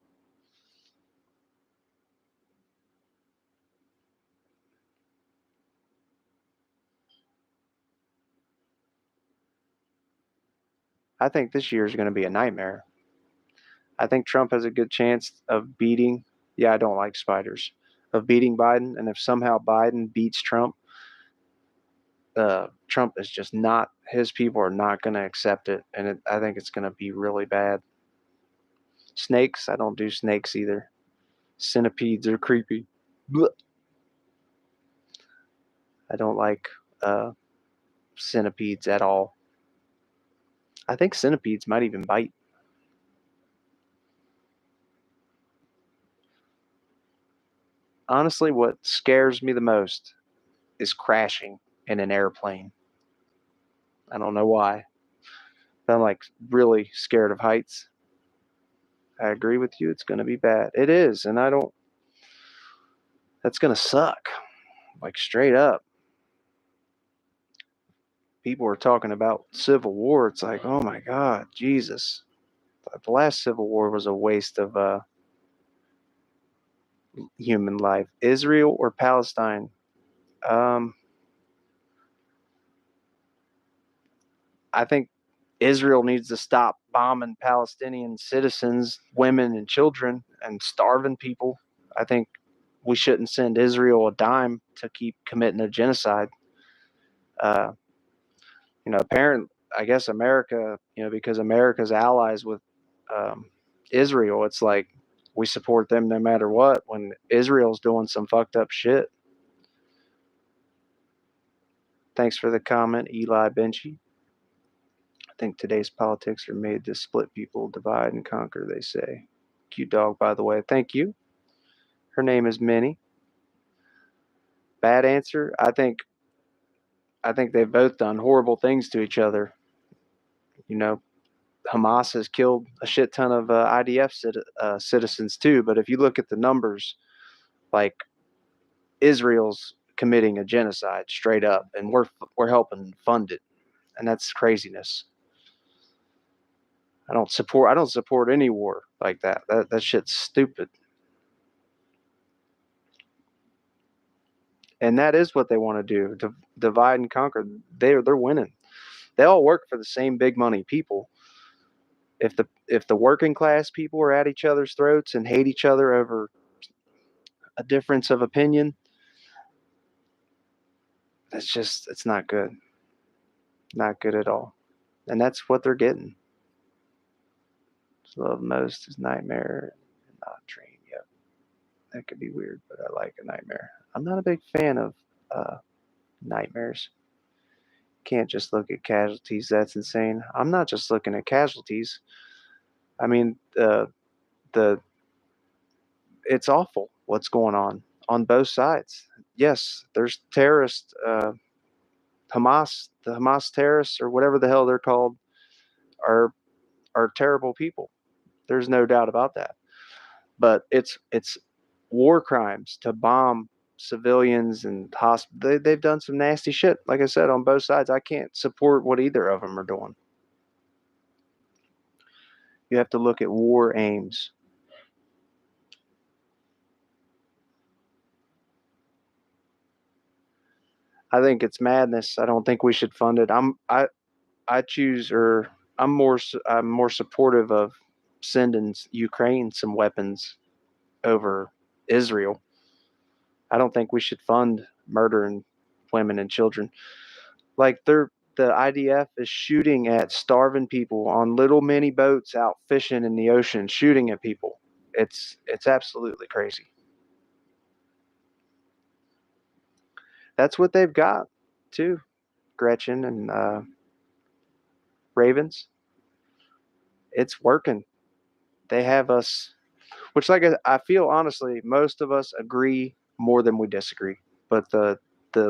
[SPEAKER 1] I think this year is going to be a nightmare. I think Trump has a good chance of beating, yeah, I don't like spiders, of beating Biden. And if somehow Biden beats Trump, Trump is just not, his people are not going to accept it. And I think it's going to be really bad. Snakes, I don't do snakes either. Centipedes are creepy. Blech. I don't like uh, centipedes at all. I think centipedes might even bite. Honestly, what scares me the most is crashing in an airplane. I don't know why. I'm like really scared of heights. I agree with you. It's going to be bad. It is. And I don't, that's going to suck. Like straight up. People are talking about civil war. It's like, oh my God, Jesus. The last civil war was a waste of human life. Israel or Palestine? Um, I think Israel needs to stop bombing Palestinian citizens, women, and children, and starving people. I think we shouldn't send Israel a dime to keep committing a genocide. Uh, apparently, I guess America, because America's allies with Israel, it's like we support them no matter what when Israel's doing some fucked up shit. Thanks for the comment, Eli Benchy. I think today's politics are made to split people, divide and conquer, they say. Cute dog, by the way. Thank you. Her name is Minnie. Bad answer. I think they've both done horrible things to each other. You know, Hamas has killed a shit ton of IDF citizens too. But if you look at the numbers, like Israel's committing a genocide straight up, and we're helping fund it, and that's craziness. I don't support any war like that. That shit's stupid. And that is what they want to do, to divide and conquer. They're winning. They all work for the same big money people. If the working class people are at each other's throats and hate each other over a difference of opinion, it's not good. Not good at all. And that's what they're getting. Love most is nightmare and not dream. Yep, that could be weird, but I like a nightmare. I'm not a big fan of uh, nightmares. Can't just look at casualties. That's insane. I'm not just looking at casualties. I mean, the it's awful what's going on both sides. Yes, there's terrorists, the Hamas terrorists or whatever the hell they're called, are are terrible people. There's no doubt about that. but it's war crimes to bomb civilians and they've done some nasty shit, like I said, on both sides. I can't support what either of them are doing. You have to look at war aims. I think it's madness. I don't think we should fund it. I choose, or I'm more supportive of sending Ukraine some weapons over Israel. I don't think we should fund murdering women and children. Like the IDF is shooting at starving people on little mini boats out fishing in the ocean, shooting at people. It's absolutely crazy. That's what they've got too, Gretchen and Ravens. It's working. They have us, which like I feel honestly, most of us agree more than we disagree. But the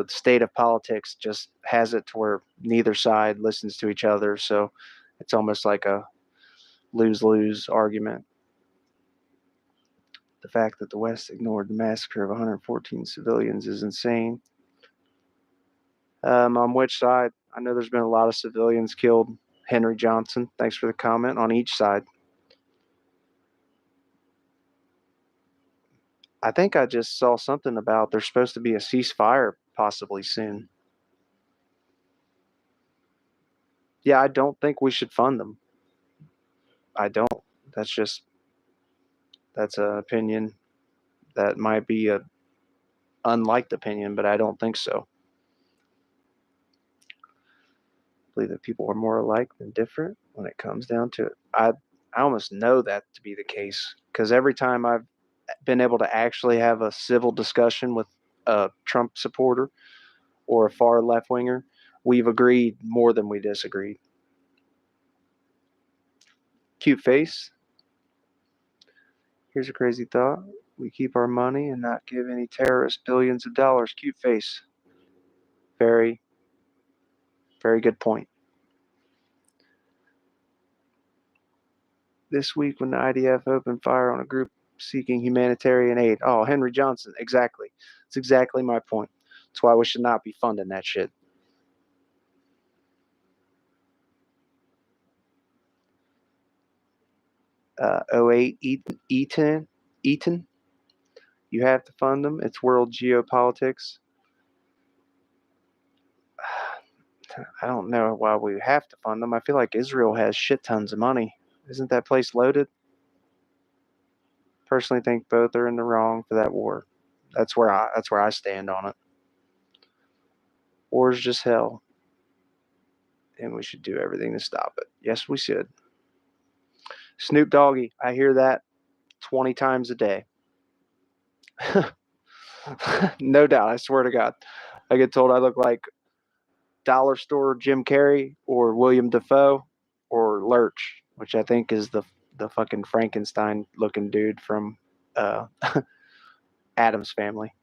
[SPEAKER 1] state of politics just has it to where neither side listens to each other. So it's almost like a lose lose argument. The fact that the West ignored the massacre of 114 civilians is insane. On which side? I know there's been a lot of civilians killed. Henry Johnson, thanks for the comment on each side. I think I just saw something about there's supposed to be a ceasefire possibly soon. Yeah, I don't think we should fund them. I don't. That's just that's an opinion that might be a unliked opinion, but I don't think so. I believe that people are more alike than different when it comes down to it. I almost know that to be the case because every time I've been able to actually have a civil discussion with a Trump supporter or a far left winger, we've agreed more than we disagreed. Cute face. Here's a crazy thought. We keep our money and not give any terrorists billions of dollars. Cute face. Very, very good point. This week, when the IDF opened fire on a group seeking humanitarian aid. Oh, Henry Johnson. Exactly. That's exactly my point. That's why we should not be funding that shit. '08 Eaton. You have to fund them. It's world geopolitics. I don't know why we have to fund them. I feel like Israel has shit tons of money. Isn't that place loaded? Personally, think both are in the wrong for that war. That's where I stand on it. War is just hell, and we should do everything to stop it. Yes, we should. Snoop Doggy, I hear that 20 times a day. No doubt. I swear to God, I get told I look like dollar store Jim Carrey or William Defoe or Lurch, which I think is the fucking Frankenstein looking dude from uh, Adam's Family.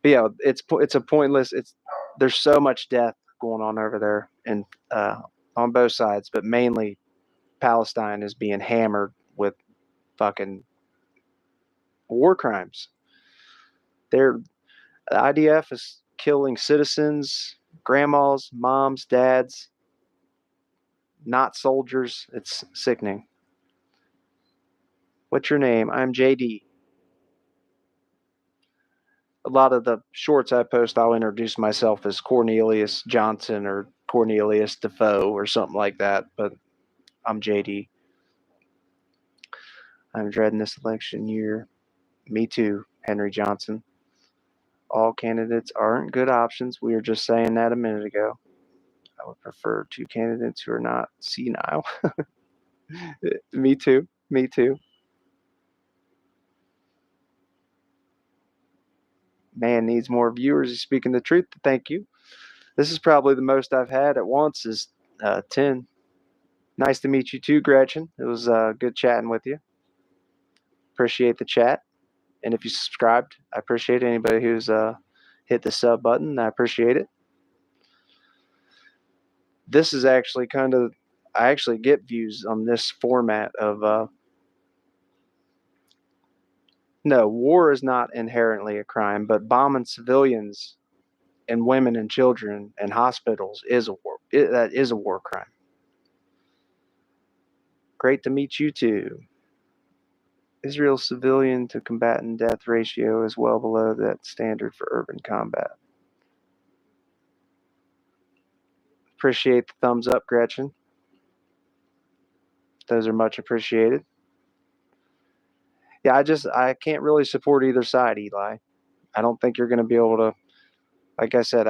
[SPEAKER 1] But yeah, it's a pointless. It's there's so much death going on over there and on both sides, but mainly Palestine is being hammered with fucking war crimes. They're the IDF is killing citizens, grandmas, moms, dads, not soldiers. It's sickening. What's your name? I'm JD. A lot of the shorts I post, I'll introduce myself as Cornelius Johnson or Cornelius Defoe or something like that, but I'm JD. I'm dreading this election year. Me too, Henry Johnson. All candidates aren't good options. We were just saying that a minute ago. I would prefer two candidates who are not senile. Me too. Me too. Man needs more viewers. He's speaking the truth. Thank you. This is probably the most I've had at once is 10. Nice to meet you too, Gretchen. It was good chatting with you. Appreciate the chat. And if you subscribed, I appreciate anybody who's hit the sub button. I appreciate it. This is actually I actually get views on this format of No, war is not inherently a crime, but bombing civilians and women and children and hospitals is a war. That is a war crime. Great to meet you too. Israel's civilian to combatant death ratio is well below that standard for urban combat. Appreciate the thumbs up, Gretchen. Those are much appreciated. Yeah, I can't really support either side, Eli. I don't think you're going to be able to. Like I said,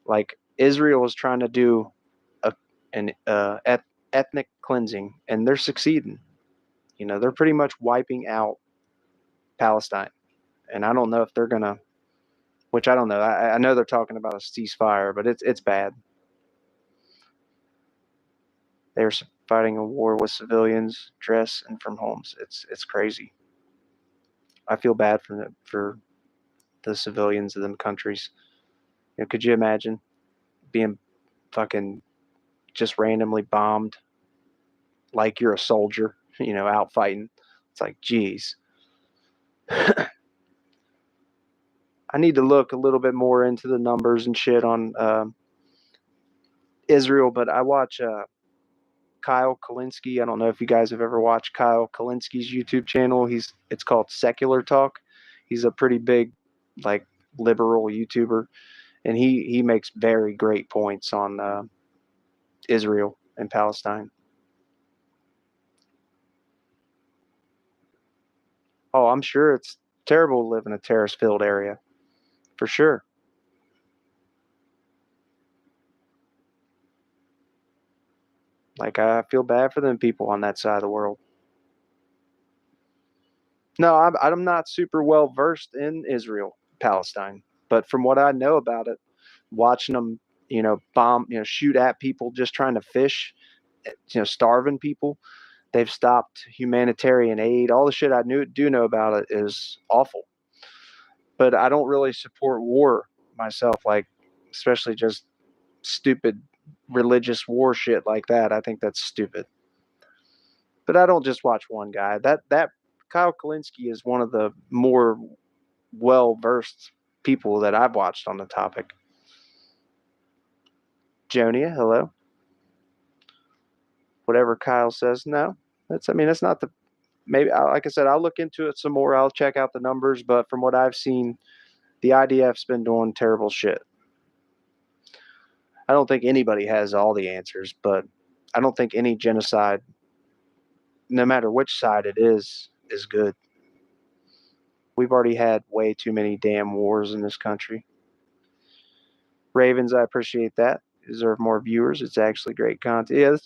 [SPEAKER 1] like Israel is trying to do an ethnic cleansing, and they're succeeding. You know, they're pretty much wiping out Palestine, and I don't know if they're gonna. Which I don't know. I know they're talking about a ceasefire, but it's bad. They're fighting a war with civilians, dress, and from homes. It's crazy. I feel bad for the civilians of them countries. You know, could you imagine being fucking just randomly bombed like you're a soldier, you know, out fighting? It's like, geez. I need to look a little bit more into the numbers and shit on Israel, but I watch Kyle Kalinske. I don't know if you guys have ever watched Kyle Kalinski's YouTube channel. It's called Secular Talk. He's a pretty big, like, liberal YouTuber, and he makes very great points on Israel and Palestine. Oh, I'm sure it's terrible to live in a terrorist-filled area, for sure. Like, I feel bad for them people on that side of the world. No, I'm not super well versed in Israel, Palestine, but from what I know about it, watching them, you know, bomb, you know, shoot at people just trying to fish, you know, starving people. They've stopped humanitarian aid. All the shit I do know about it is awful. But I don't really support war myself, like, especially just stupid religious war shit like that. I think that's stupid. But I don't just watch one guy. That Kyle Kalinske is one of the more well versed people that I've watched on the topic. Jonia, hello. Whatever Kyle says, no. That's not the maybe. Like I said, I'll look into it some more. I'll check out the numbers, but from what I've seen, the IDF's been doing terrible shit. I don't think anybody has all the answers, but I don't think any genocide, no matter which side it is good. We've already had way too many damn wars in this country. Ravens, I appreciate that. Deserve more viewers. It's actually great content. Yeah,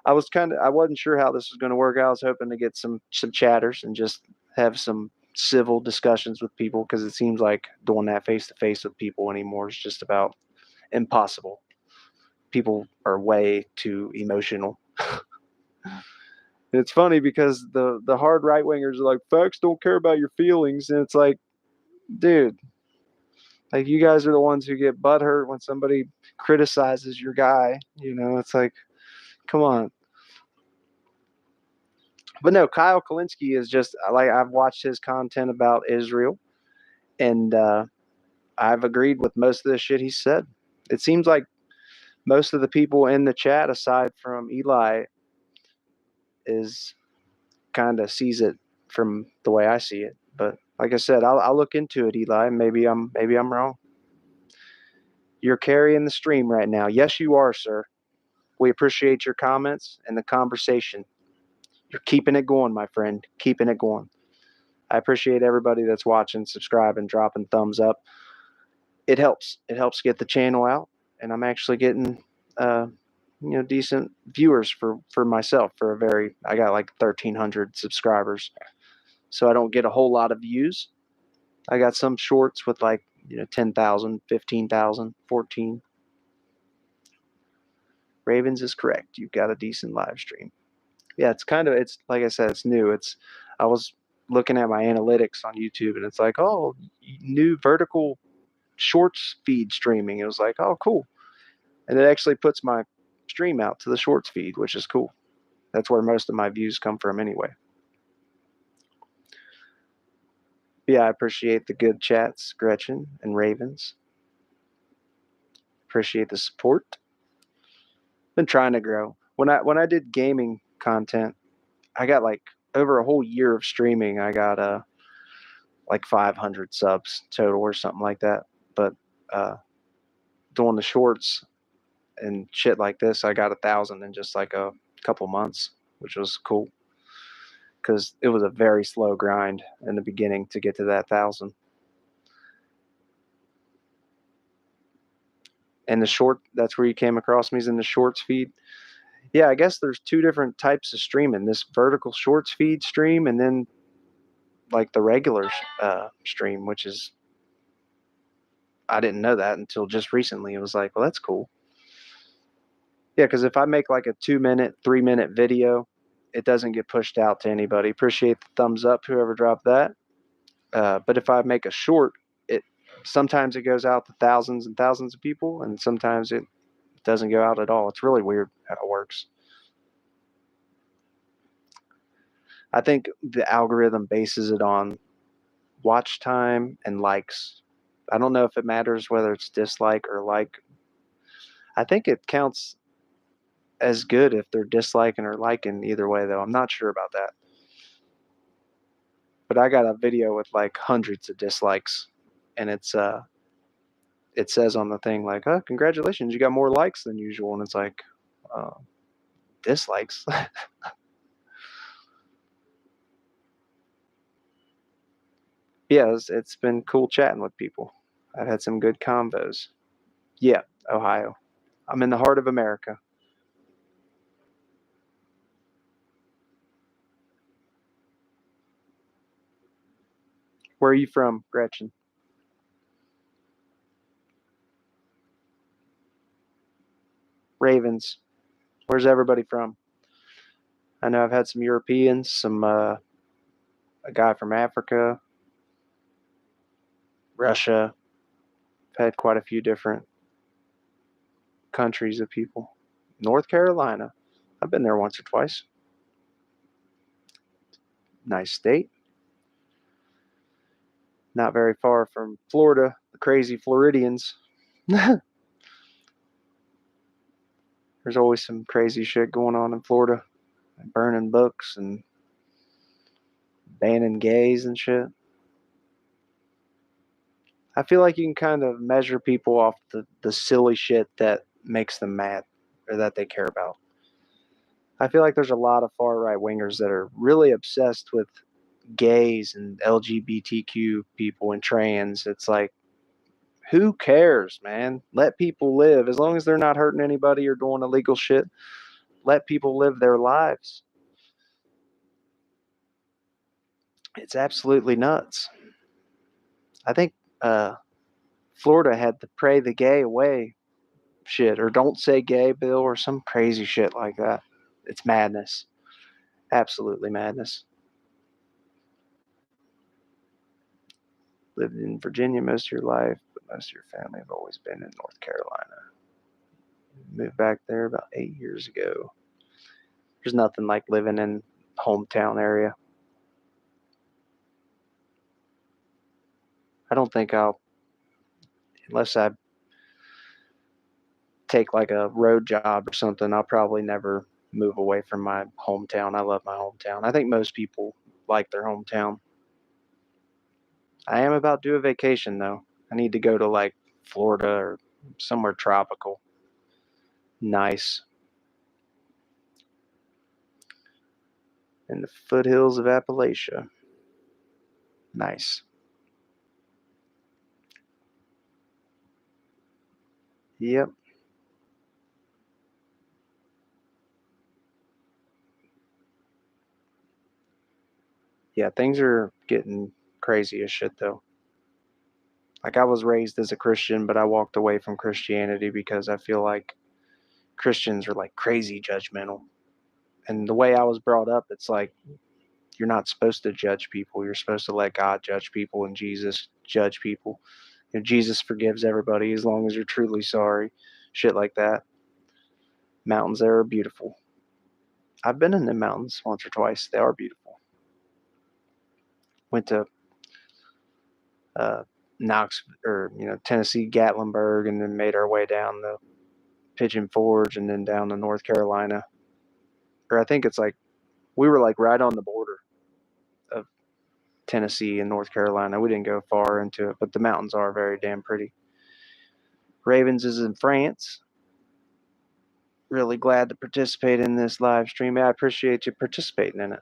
[SPEAKER 1] I wasn't sure how this was going to work. I was hoping to get some chatters and just have some civil discussions with people, because it seems like doing that face to face with people anymore is just about impossible. People are way too emotional. It's funny because the hard right wingers are like, facts don't care about your feelings, and it's like, dude, like, you guys are the ones who get butthurt when somebody criticizes your guy. You know, it's like, come on. But no, Kyle Kalinske is just like, I've watched his content about Israel, and I've agreed with most of the shit he said. It seems like most of the people in the chat, aside from Eli, is kind of sees it from the way I see it. But like I said, I'll look into it, Eli. Maybe I'm wrong. You're carrying the stream right now. Yes, you are, sir. We appreciate your comments and the conversation. You're keeping it going, my friend. Keeping it going. I appreciate everybody that's watching, subscribing, dropping thumbs up. It helps. It helps get the channel out, and I'm actually getting, decent viewers for myself. I got like 1,300 subscribers, so I don't get a whole lot of views. I got some shorts with, like, 10,000, 15,000, 14. Ravens is correct. You've got a decent live stream. Yeah, it's like I said, it's new. I was looking at my analytics on YouTube, and it's like, oh, new vertical shorts feed streaming. It was like, oh, cool. And it actually puts my stream out to the shorts feed, which is cool. That's where most of my views come from anyway. Yeah, I appreciate the good chats, Gretchen and Ravens. Appreciate the support. Been trying to grow. When I did gaming content, I got like over a whole year of streaming. I got like 500 subs total or something like that. But uh, doing the shorts and shit like this, I got 1,000 in just like a couple months, which was cool because it was a very slow grind in the beginning to get to that 1,000. And the short, that's where you came across me, is in the shorts feed. Yeah, I guess there's two different types of streaming: this vertical shorts feed stream, and then like the regular stream, which is, I didn't know that until just recently. It was like, well, that's cool. Yeah, because if I make like a 2 minute, 3 minute video, it doesn't get pushed out to anybody. Appreciate the thumbs up, whoever dropped that. But if I make a short, it sometimes it goes out to thousands and thousands of people, and sometimes it doesn't go out at all. It's really weird how it works. I think the algorithm bases it on watch time and likes. I don't know if it matters whether it's dislike or like. I think it counts as good if they're disliking or liking either way, though. I'm not sure about that. But I got a video with like hundreds of dislikes, and it says on the thing like, "Oh, congratulations, you got more likes than usual," and it's like, uh, dislikes. Yeah, it's been cool chatting with people. I've had some good convos. Yeah, Ohio. I'm in the heart of America. Where are you from, Gretchen? Ravens. Where's everybody from? I know I've had some Europeans, some a guy from Africa, Russia. I've had quite a few different countries of people. North Carolina. I've been there once or twice. Nice state. Not very far from Florida, the crazy Floridians. There's always some crazy shit going on in Florida. Burning books and banning gays and shit. I feel like you can kind of measure people off the silly shit that makes them mad or that they care about. I feel like there's a lot of far right wingers that are really obsessed with gays and LGBTQ people and trans. It's like, who cares, man? Let people live. As long as they're not hurting anybody or doing illegal shit, let people live their lives. It's absolutely nuts. I think Florida had the pray the gay away shit or don't say gay bill or some crazy shit like that. It's madness. Absolutely madness. Lived in Virginia most of your life, but most of your family have always been in North Carolina. Moved back there about 8 years ago. There's nothing like living in hometown area. I don't think I'll, unless I take like a road job or something, I'll probably never move away from my hometown. I love my hometown. I think most people like their hometown. I am about due a vacation though. I need to go to like Florida or somewhere tropical. Nice. In the foothills of Appalachia. Nice. Yep. Yeah, things are getting crazy as shit though. Like I was raised as a Christian, but I walked away from Christianity because I feel like Christians are like crazy judgmental. And the way I was brought up, it's like you're not supposed to judge people. You're supposed to let God judge people and Jesus judge people. You know, Jesus forgives everybody as long as you're truly sorry. Shit like that. Mountains there are beautiful. I've been in the mountains once or twice. They are beautiful. Went to uh, Knox or Tennessee, Gatlinburg, and then made our way down the Pigeon Forge and then down to North Carolina. Or I think it's like we were like right on the border of Tennessee and North Carolina. We didn't go far into it, but the mountains are very damn pretty. Ravens is in France. Really glad to participate in this live stream. I appreciate you participating in it.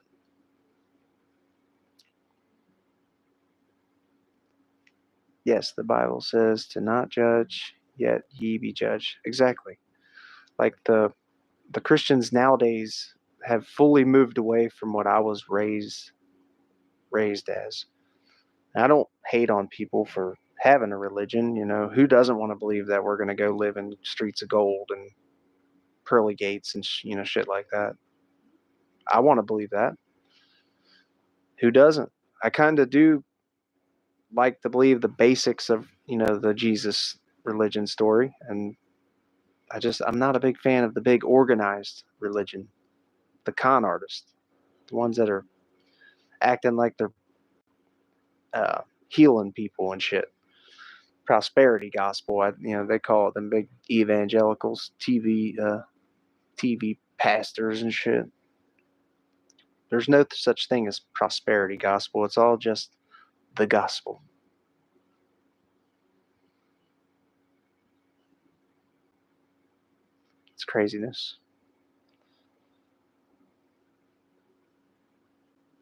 [SPEAKER 1] Yes, the Bible says to not judge, yet ye be judged. Exactly. Like the Christians nowadays have fully moved away from what I was raised as. And I don't hate on people for having a religion. Who doesn't want to believe that we're going to go live in streets of gold and pearly gates and shit like that? I want to believe that. Who doesn't? I kind of do like to believe the basics of the Jesus religion story, and I'm not a big fan of the big organized religion, the con artists, the ones that are acting like they're healing people and shit. Prosperity gospel, they call it them big evangelicals, TV pastors and shit. There's no such thing as prosperity gospel. It's all just the gospel. It's craziness.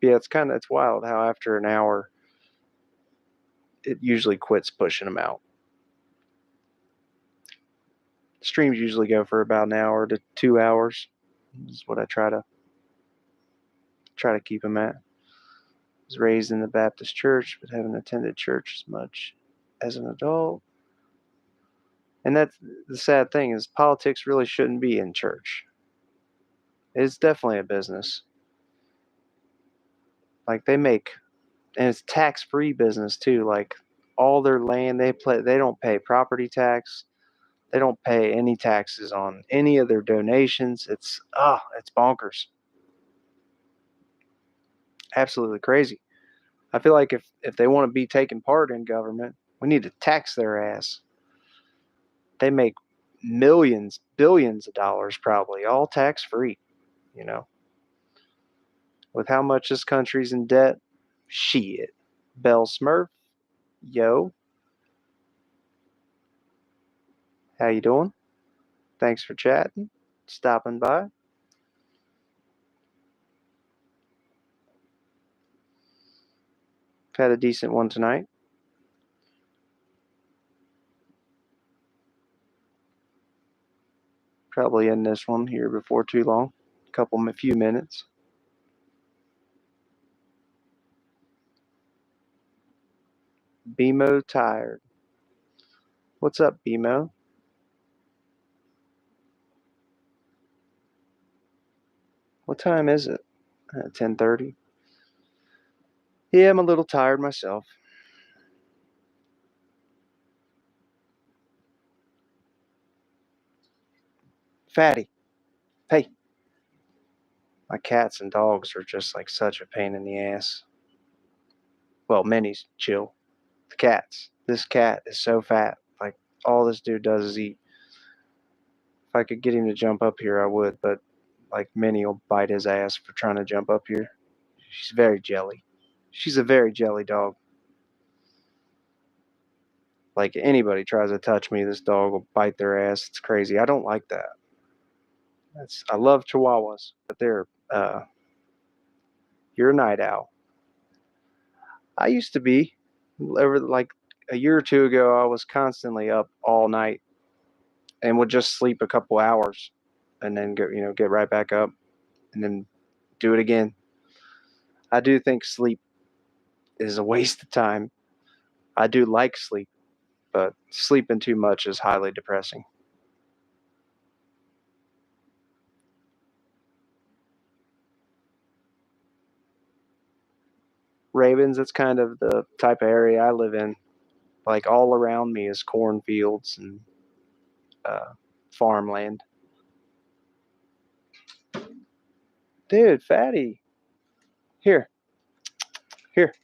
[SPEAKER 1] Yeah, it's wild how after an hour it usually quits pushing them out. Streams usually go for about an hour to 2 hours. This is what I try to keep them at. I was raised in the Baptist church, but haven't attended church as much as an adult. And that's the sad thing is politics really shouldn't be in church. It's definitely a business. Like they make, and it's tax-free business too. Like all their land they don't pay property tax. They don't pay any taxes on any of their donations. It's bonkers. Absolutely crazy. I feel like if they want to be taking part in government, we need to tax their ass. They make millions, billions of dollars probably, all tax free, you know. With how much this country's in debt, shit. Bell Smurf, yo, how you doing? Thanks for chatting, stopping by. I've had a decent one tonight. Probably end this one here before too long. A few minutes. BMO tired. What's up, BMO? What time is it? 10:30. Yeah, I'm a little tired myself. Fatty, hey. My cats and dogs are just like such a pain in the ass. Well, Minnie's chill. The cats. This cat is so fat. Like all this dude does is eat. If I could get him to jump up here, I would. But like Minnie will bite his ass for trying to jump up here. She's very jelly. She's a very jelly dog. Like anybody tries to touch me, this dog will bite their ass. It's crazy. I don't like that. I love Chihuahuas, but you're a night owl. I used to be. Over like a year or two ago, I was constantly up all night and would just sleep a couple hours and then get right back up and then do it again. I do think sleep is a waste of time. I do like sleep, but sleeping too much is highly depressing. Ravens, it's kind of the type of area I live in. Like all around me is cornfields and uh, farmland. Dude, Fatty, here, here.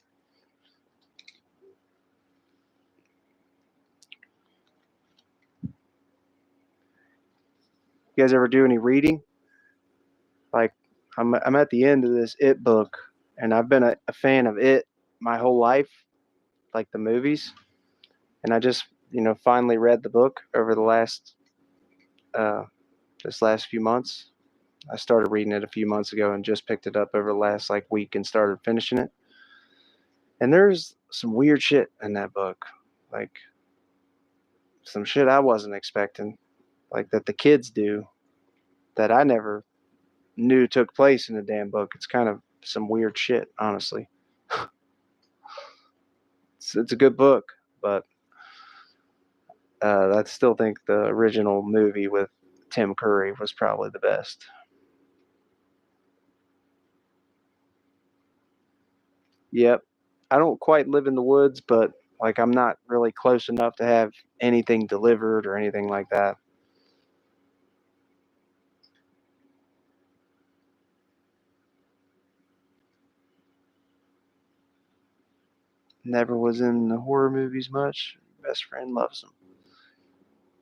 [SPEAKER 1] You guys ever do any reading? Like, I'm at the end of this It book, and I've been a fan of It my whole life, like the movies. And I just, finally read the book over the last uh, this last few months. I started reading it a few months ago and just picked it up over the last like week and started finishing it. And there's some weird shit in that book, like some shit I wasn't expecting, like that the kids do that I never knew took place in the damn book. It's kind of some weird shit, honestly. It's a good book, but I still think the original movie with Tim Curry was probably the best. Yep. I don't quite live in the woods, but like I'm not really close enough to have anything delivered or anything like that. Never was in the horror movies much. Best friend loves them.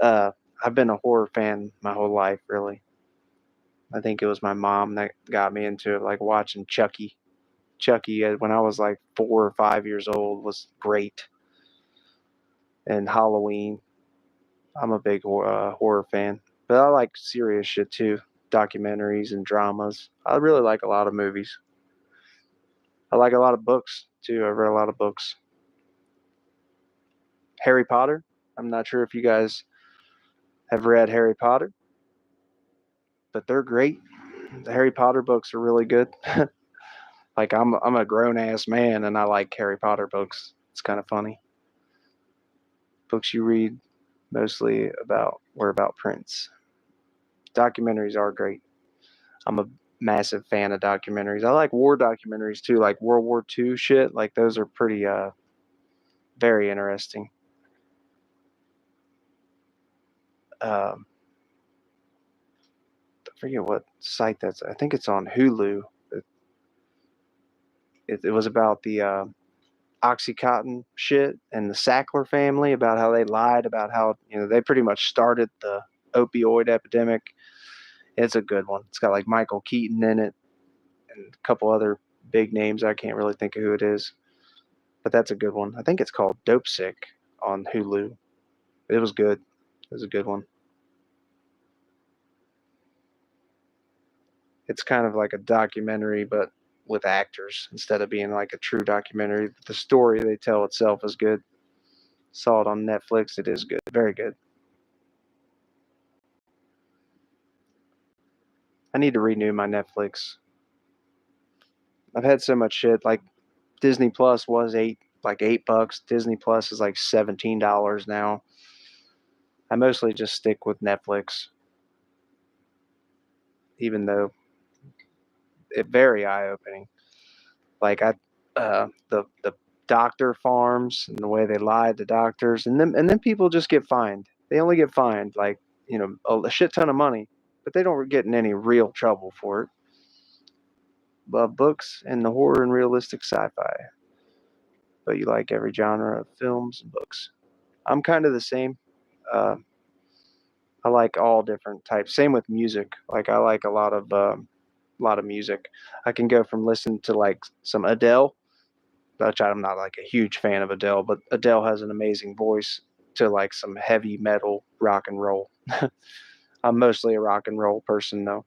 [SPEAKER 1] Uh, I've been a horror fan my whole life, really. I think it was my mom that got me into it, like watching Chucky. Chucky, when I was like 4 or 5 years old, was great. And Halloween. I'm a big horror fan, but I like serious shit too, documentaries and dramas. I really like a lot of movies. I like a lot of books too. I read a lot of books. Harry Potter. I'm not sure if you guys have read Harry Potter, but they're great. The Harry Potter books are really good. Like I'm a grown ass man and I like Harry Potter books. It's kind of funny. Books you read mostly about were about Prince. Documentaries are great. I'm a massive fan of documentaries. I like war documentaries too, like World War II shit. Like those are pretty very interesting. Um, I forget what site that's. I think it's on Hulu. It was about the OxyContin shit and the Sackler family, about how they lied about how they pretty much started the opioid epidemic. It's a good one. It's got like Michael Keaton in it and a couple other big names. I can't really think of who it is, but that's a good one. I think it's called Dope Sick on Hulu. It was good. It was a good one. It's kind of like a documentary, but with actors instead of being like a true documentary. The story they tell itself is good. Saw it on Netflix. It is good. Very good. I need to renew my Netflix. I've had so much shit. Like Disney Plus was $8. Disney Plus is like $17 now. I mostly just stick with Netflix, even though it's very eye opening. Like the doctor farms and the way they lied to doctors, and then people just get fined. They only get fined like a shit ton of money, but they don't get in any real trouble for it. Love books and the horror and realistic sci-fi, but you like every genre of films and books. I'm kind of the same. Uh, I like all different types. Same with music. Like I like a lot of music. I can go from listening to like some Adele, which I'm not like a huge fan of Adele, but Adele has an amazing voice, to like some heavy metal rock and roll. I'm mostly a rock and roll person though,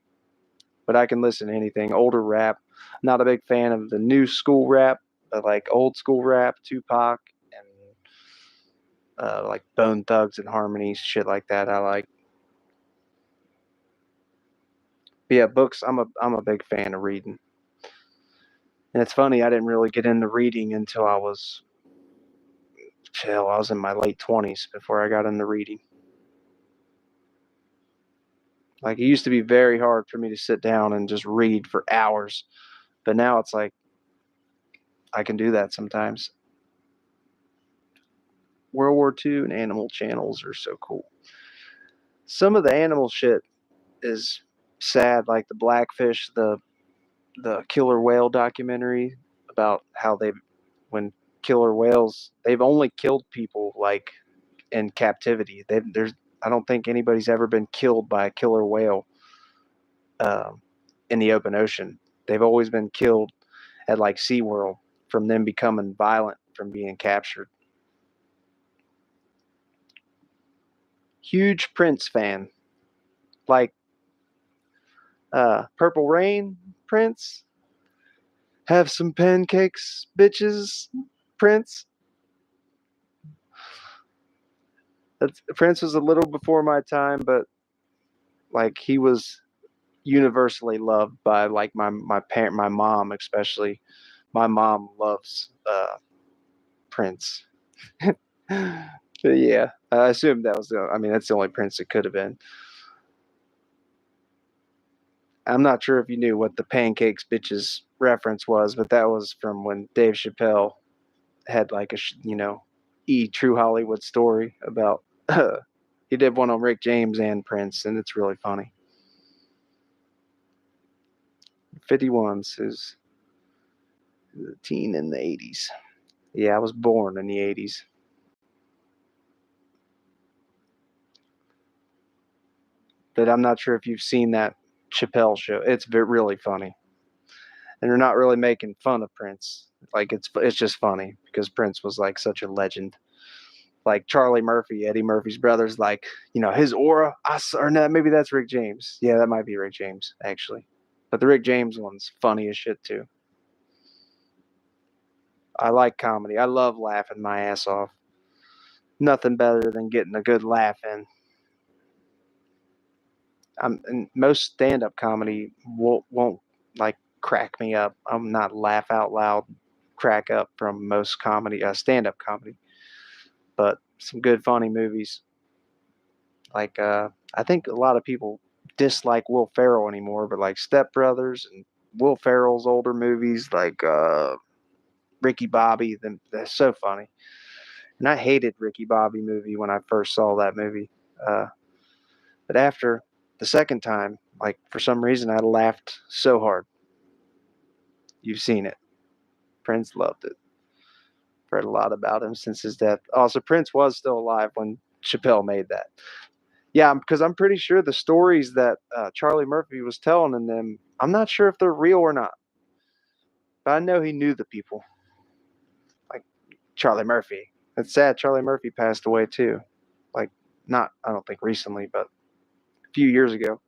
[SPEAKER 1] but I can listen to anything. Older rap. Not a big fan of the new school rap, but like old school rap, Tupac and like Bone Thugs and Harmonies, shit like that. I like. But yeah, books. I'm a big fan of reading, and it's funny. I didn't really get into reading until I was in my late 20s before I got into reading. Like it used to be very hard for me to sit down and just read for hours, but now it's like I can do that sometimes. World War II and animal channels are so cool. Some of the animal shit is sad, like the Blackfish, the killer whale documentary about how when killer whales, they've only killed people like in captivity. There's I don't think anybody's ever been killed by a killer whale um, in the open ocean. They've always been killed at like SeaWorld from them becoming violent from being captured. Huge Prince fan. Like Purple Rain Prince. Have some pancakes, bitches, Prince. Prince was a little before my time, but like he was universally loved by like my mom especially. My mom loves Prince. But yeah, I assume that was I mean that's the only Prince it could have been. I'm not sure if you knew what the pancakes bitches reference was, but that was from when Dave Chappelle had like True Hollywood story about he did one on Rick James and Prince, and it's really funny. 51's is a teen in the 80s. Yeah, I was born in the 80s. But I'm not sure if you've seen that Chappelle show. It's really funny. And they're not really making fun of Prince. Like it's just funny because Prince was like such a legend. Like Charlie Murphy, Eddie Murphy's brother's like, his aura. Or no, maybe that's Rick James. Yeah, that might be Rick James actually. But the Rick James one's funny as shit too. I like comedy. I love laughing my ass off. Nothing better than getting a good laugh in. And most stand-up comedy won't like crack me up. I'm not laugh out loud, crack up from most comedy, stand-up comedy. But some good funny movies. Like I think a lot of people dislike Will Ferrell anymore, but like Step Brothers and Will Ferrell's older movies, like Ricky Bobby, they're so funny. And I hated Ricky Bobby movie when I first saw that movie. Uh, but after the second time, like for some reason, I laughed so hard. You've seen it. Prince loved it. Read a lot about him since his death. Also, Prince was still alive when Chappelle made that. Yeah, because I'm pretty sure the stories that Charlie Murphy was telling in them, I'm not sure if they're real or not. But I know he knew the people, like Charlie Murphy. It's sad Charlie Murphy passed away too. Like, not, I don't think recently, but a few years ago.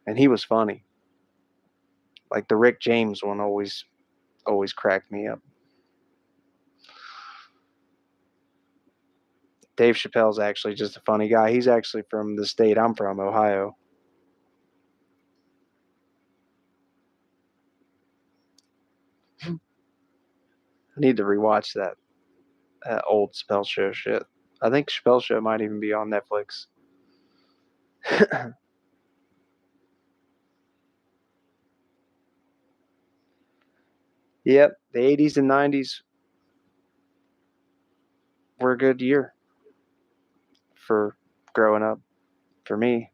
[SPEAKER 1] And he was funny. Like the Rick James one always cracked me up. Dave Chappelle's actually just a funny guy. He's actually from the state I'm from, Ohio. I need to rewatch that old Chappelle Show shit. I think Chappelle Show might even be on Netflix. Yep, the 80s and 90s were a good year for growing up for me.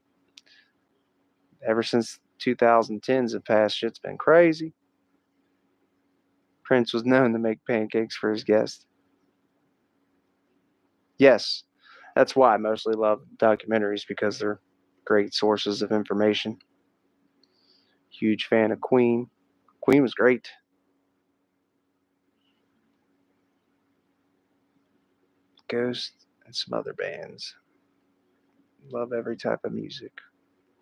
[SPEAKER 1] Ever since 2010s have passed, shit's been crazy. Prince was known to make pancakes for his guests. Yes, that's why I mostly love documentaries because they're great sources of information. Huge fan of Queen. Queen was great. Ghost and some other bands. Love every type of music.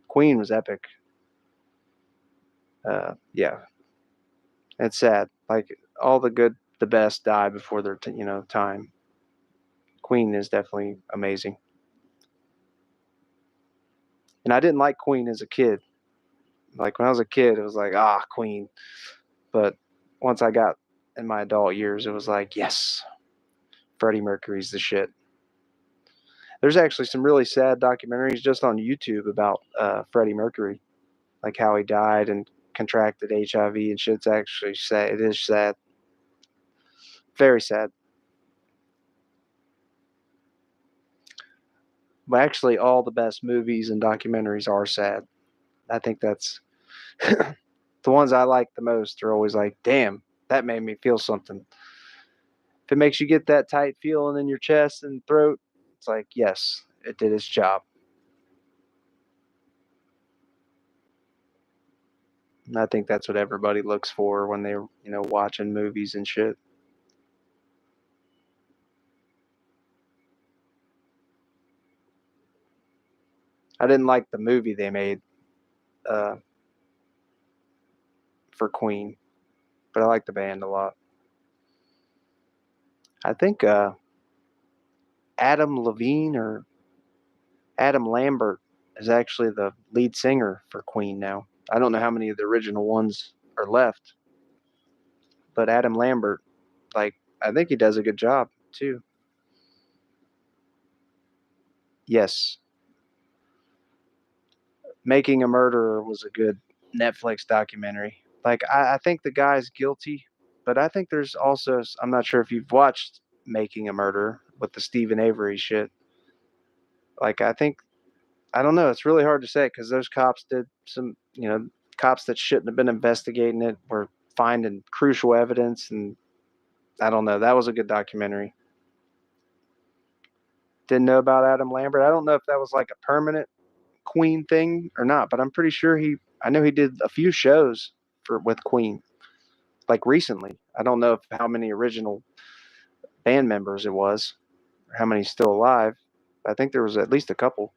[SPEAKER 1] Queen was epic. Yeah, it's sad. Like all the good, the best die before their time. Queen is definitely amazing. And I didn't like Queen as a kid. Like when I was a kid, it was like Queen. But once I got in my adult years, it was like yes, Freddie Mercury's the shit. There's actually some really sad documentaries just on YouTube about Freddie Mercury, like how he died and contracted HIV and shit. It's actually sad. It is sad. Very sad. But actually, all the best movies and documentaries are sad. I think that's the ones I like the most are always like, damn, that made me feel something. If it makes you get that tight feeling in your chest and throat, it's like, yes, it did its job. And I think that's what everybody looks for when they're, watching movies and shit. I didn't like the movie they made uh, for Queen, but I like the band a lot. I think Adam Levine or Adam Lambert is actually the lead singer for Queen now. I don't know how many of the original ones are left, but Adam Lambert, like, I think he does a good job too. Yes, Making a Murderer was a good Netflix documentary. Like, I think the guy's guilty, but I think there's also, I'm not sure if you've watched Making a Murderer with the Stephen Avery shit. Like, I don't know. It's really hard to say because those cops did some, cops that shouldn't have been investigating it were finding crucial evidence. And I don't know. That was a good documentary. Didn't know about Adam Lambert. I don't know if that was like a permanent Queen thing or not, but I'm pretty sure I know he did a few shows with Queen, like recently. I don't know how many original band members it was or how many's still alive. I think there was at least a couple.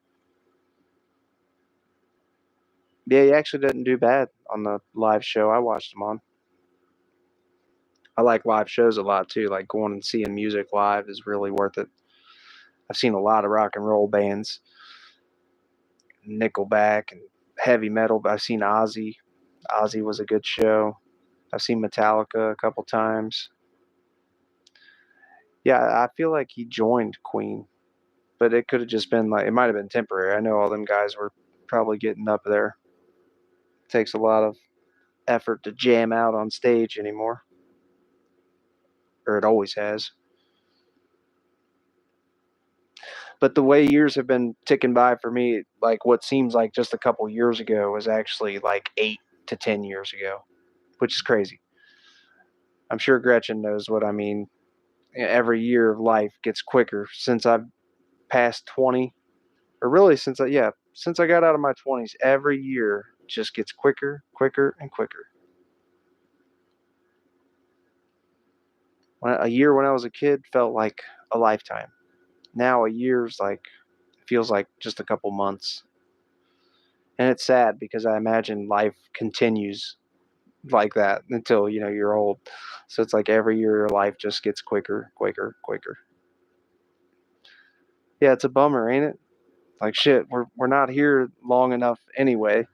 [SPEAKER 1] Yeah, he actually didn't do bad on the live show I watched him on. I like live shows a lot too. Like going and seeing music live is really worth it. I've seen a lot of rock and roll bands, Nickelback and heavy metal. But I've seen Ozzy. Ozzy was a good show. I've seen Metallica a couple times. Yeah, I feel like he joined Queen, but it could have just been like it might have been temporary. I know all them guys were probably getting up there. It takes a lot of effort to jam out on stage anymore, or it always has. But the way years have been ticking by for me, like what seems like just a couple years ago was actually like 8 to 10 years ago, which is crazy. I'm sure Gretchen knows what I mean. Every year of life gets quicker since I've passed 20, or really since I got out of my 20s. Every year just gets quicker, quicker, and quicker. A year when I was a kid felt like a lifetime. Now a year's like feels like just a couple months. And it's sad because I imagine life continues like that until you're old. So it's like every year your life just gets quicker, quicker, quicker. Yeah, it's a bummer, ain't it? Like shit, we're not here long enough anyway,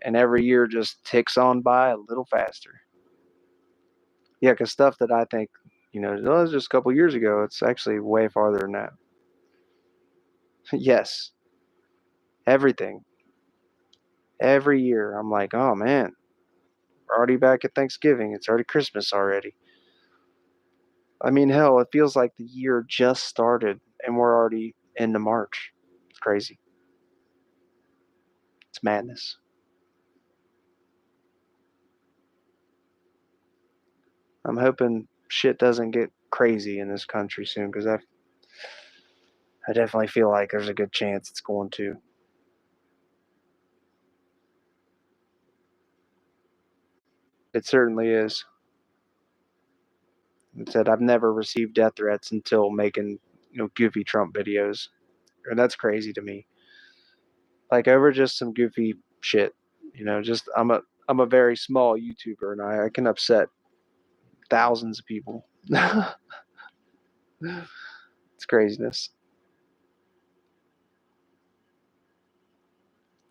[SPEAKER 1] and every year just ticks on by a little faster. Yeah, because stuff that I think, oh, it was just a couple years ago, it's actually way farther than that. Yes, everything. Every year, I'm like, oh man, we're already back at Thanksgiving. It's already Christmas already. I mean, hell, it feels like the year just started and we're already into March. It's crazy. It's madness. I'm hoping shit doesn't get crazy in this country soon because I definitely feel like there's a good chance it's going to. It certainly is. It said I've never received death threats until making goofy Trump videos, and that's crazy to me. Like over just some goofy shit. Just I'm a very small YouTuber and I can upset thousands of people. It's craziness.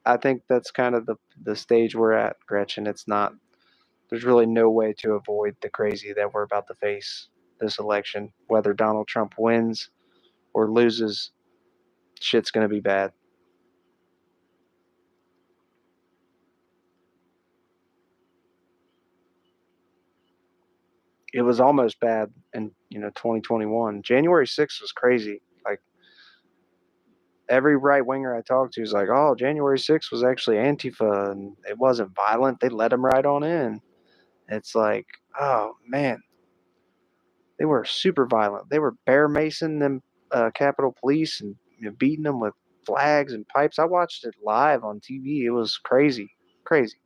[SPEAKER 1] I think that's kind of the stage we're at, Gretchen. It's not. There's really no way to avoid the crazy that we're about to face this election. Whether Donald Trump wins or loses, shit's gonna be bad. It was almost bad in 2021. January 6th was crazy. Like every right winger I talked to is like, "Oh, January 6th was actually Antifa and it wasn't violent. They let them right on in." It's like, oh man, they were super violent. They were bear macing them Capitol Police and beating them with flags and pipes. I watched it live on TV. It was crazy, crazy.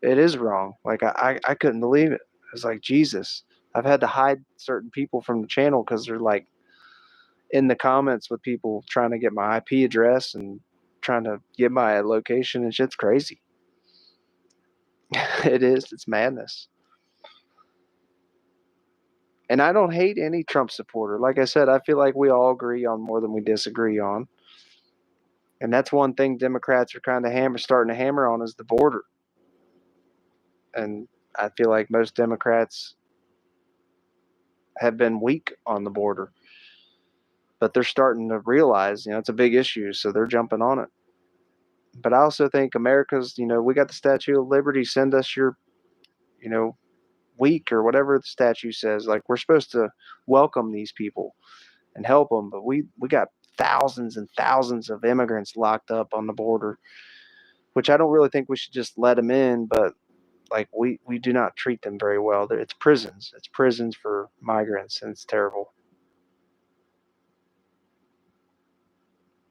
[SPEAKER 1] It is wrong. Like I couldn't believe it. I was like, Jesus. I've had to hide certain people from the channel because they're like in the comments with people trying to get my IP address and trying to get my location and shit's crazy. It is. It's madness. And I don't hate any Trump supporter. Like I said, I feel like we all agree on more than we disagree on. And that's one thing Democrats are kind of starting to hammer on is the border. And I feel like most Democrats have been weak on the border. But they're starting to realize, it's a big issue, so they're jumping on it. But I also think America's, we got the Statue of Liberty. Send us your, you know, week or whatever the statue says. Like, we're supposed to welcome these people and help them, but we got thousands and thousands of immigrants locked up on the border, which I don't really think we should just let them in, but like we do not treat them very well. It's prisons. It's prisons for migrants, and it's terrible.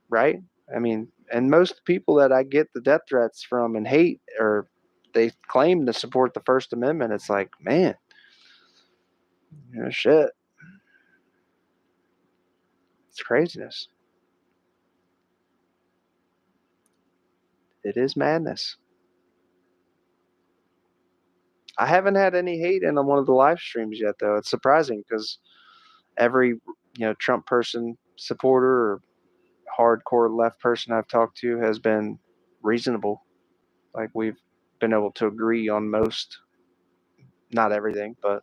[SPEAKER 1] Right? I mean, and most people that I get the death threats from and hate, or they claim to support the First Amendment. It's like, man, shit. It's craziness. It is madness. I haven't had any hate in on one of the live streams yet, though. It's surprising because every Trump person supporter or hardcore left person I've talked to has been reasonable. Like, we've been able to agree on most, not everything, but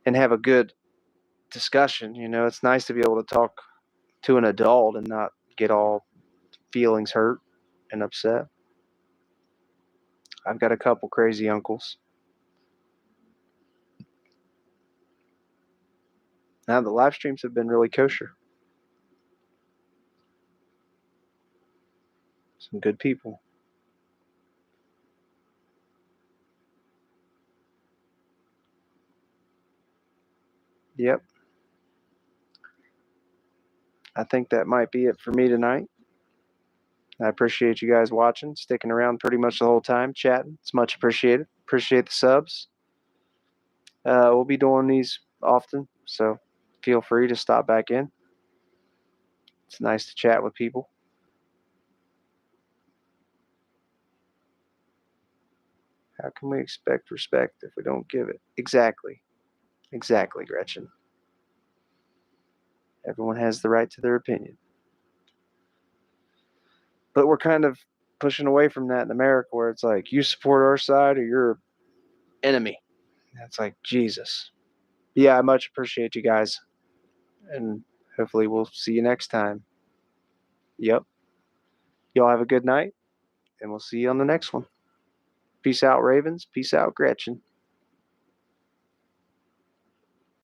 [SPEAKER 1] and have a good discussion. It's nice to be able to talk to an adult and not get all feelings hurt and upset. I've got a couple crazy uncles. Now the live streams have been really kosher. Some good people. Yep. I think that might be it for me tonight. I appreciate you guys watching, sticking around pretty much the whole time, chatting. It's much appreciated. Appreciate the subs. We'll be doing these often, so feel free to stop back in. It's nice to chat with people. How can we expect respect if we don't give it? Exactly. Exactly, Gretchen. Everyone has the right to their opinion. But we're kind of pushing away from that in America, where it's like, you support our side or you're enemy. It's like, Jesus. Yeah, I much appreciate you guys. And hopefully we'll see you next time. Yep. Y'all have a good night, and we'll see you on the next one. Peace out, Ravens. Peace out, Gretchen.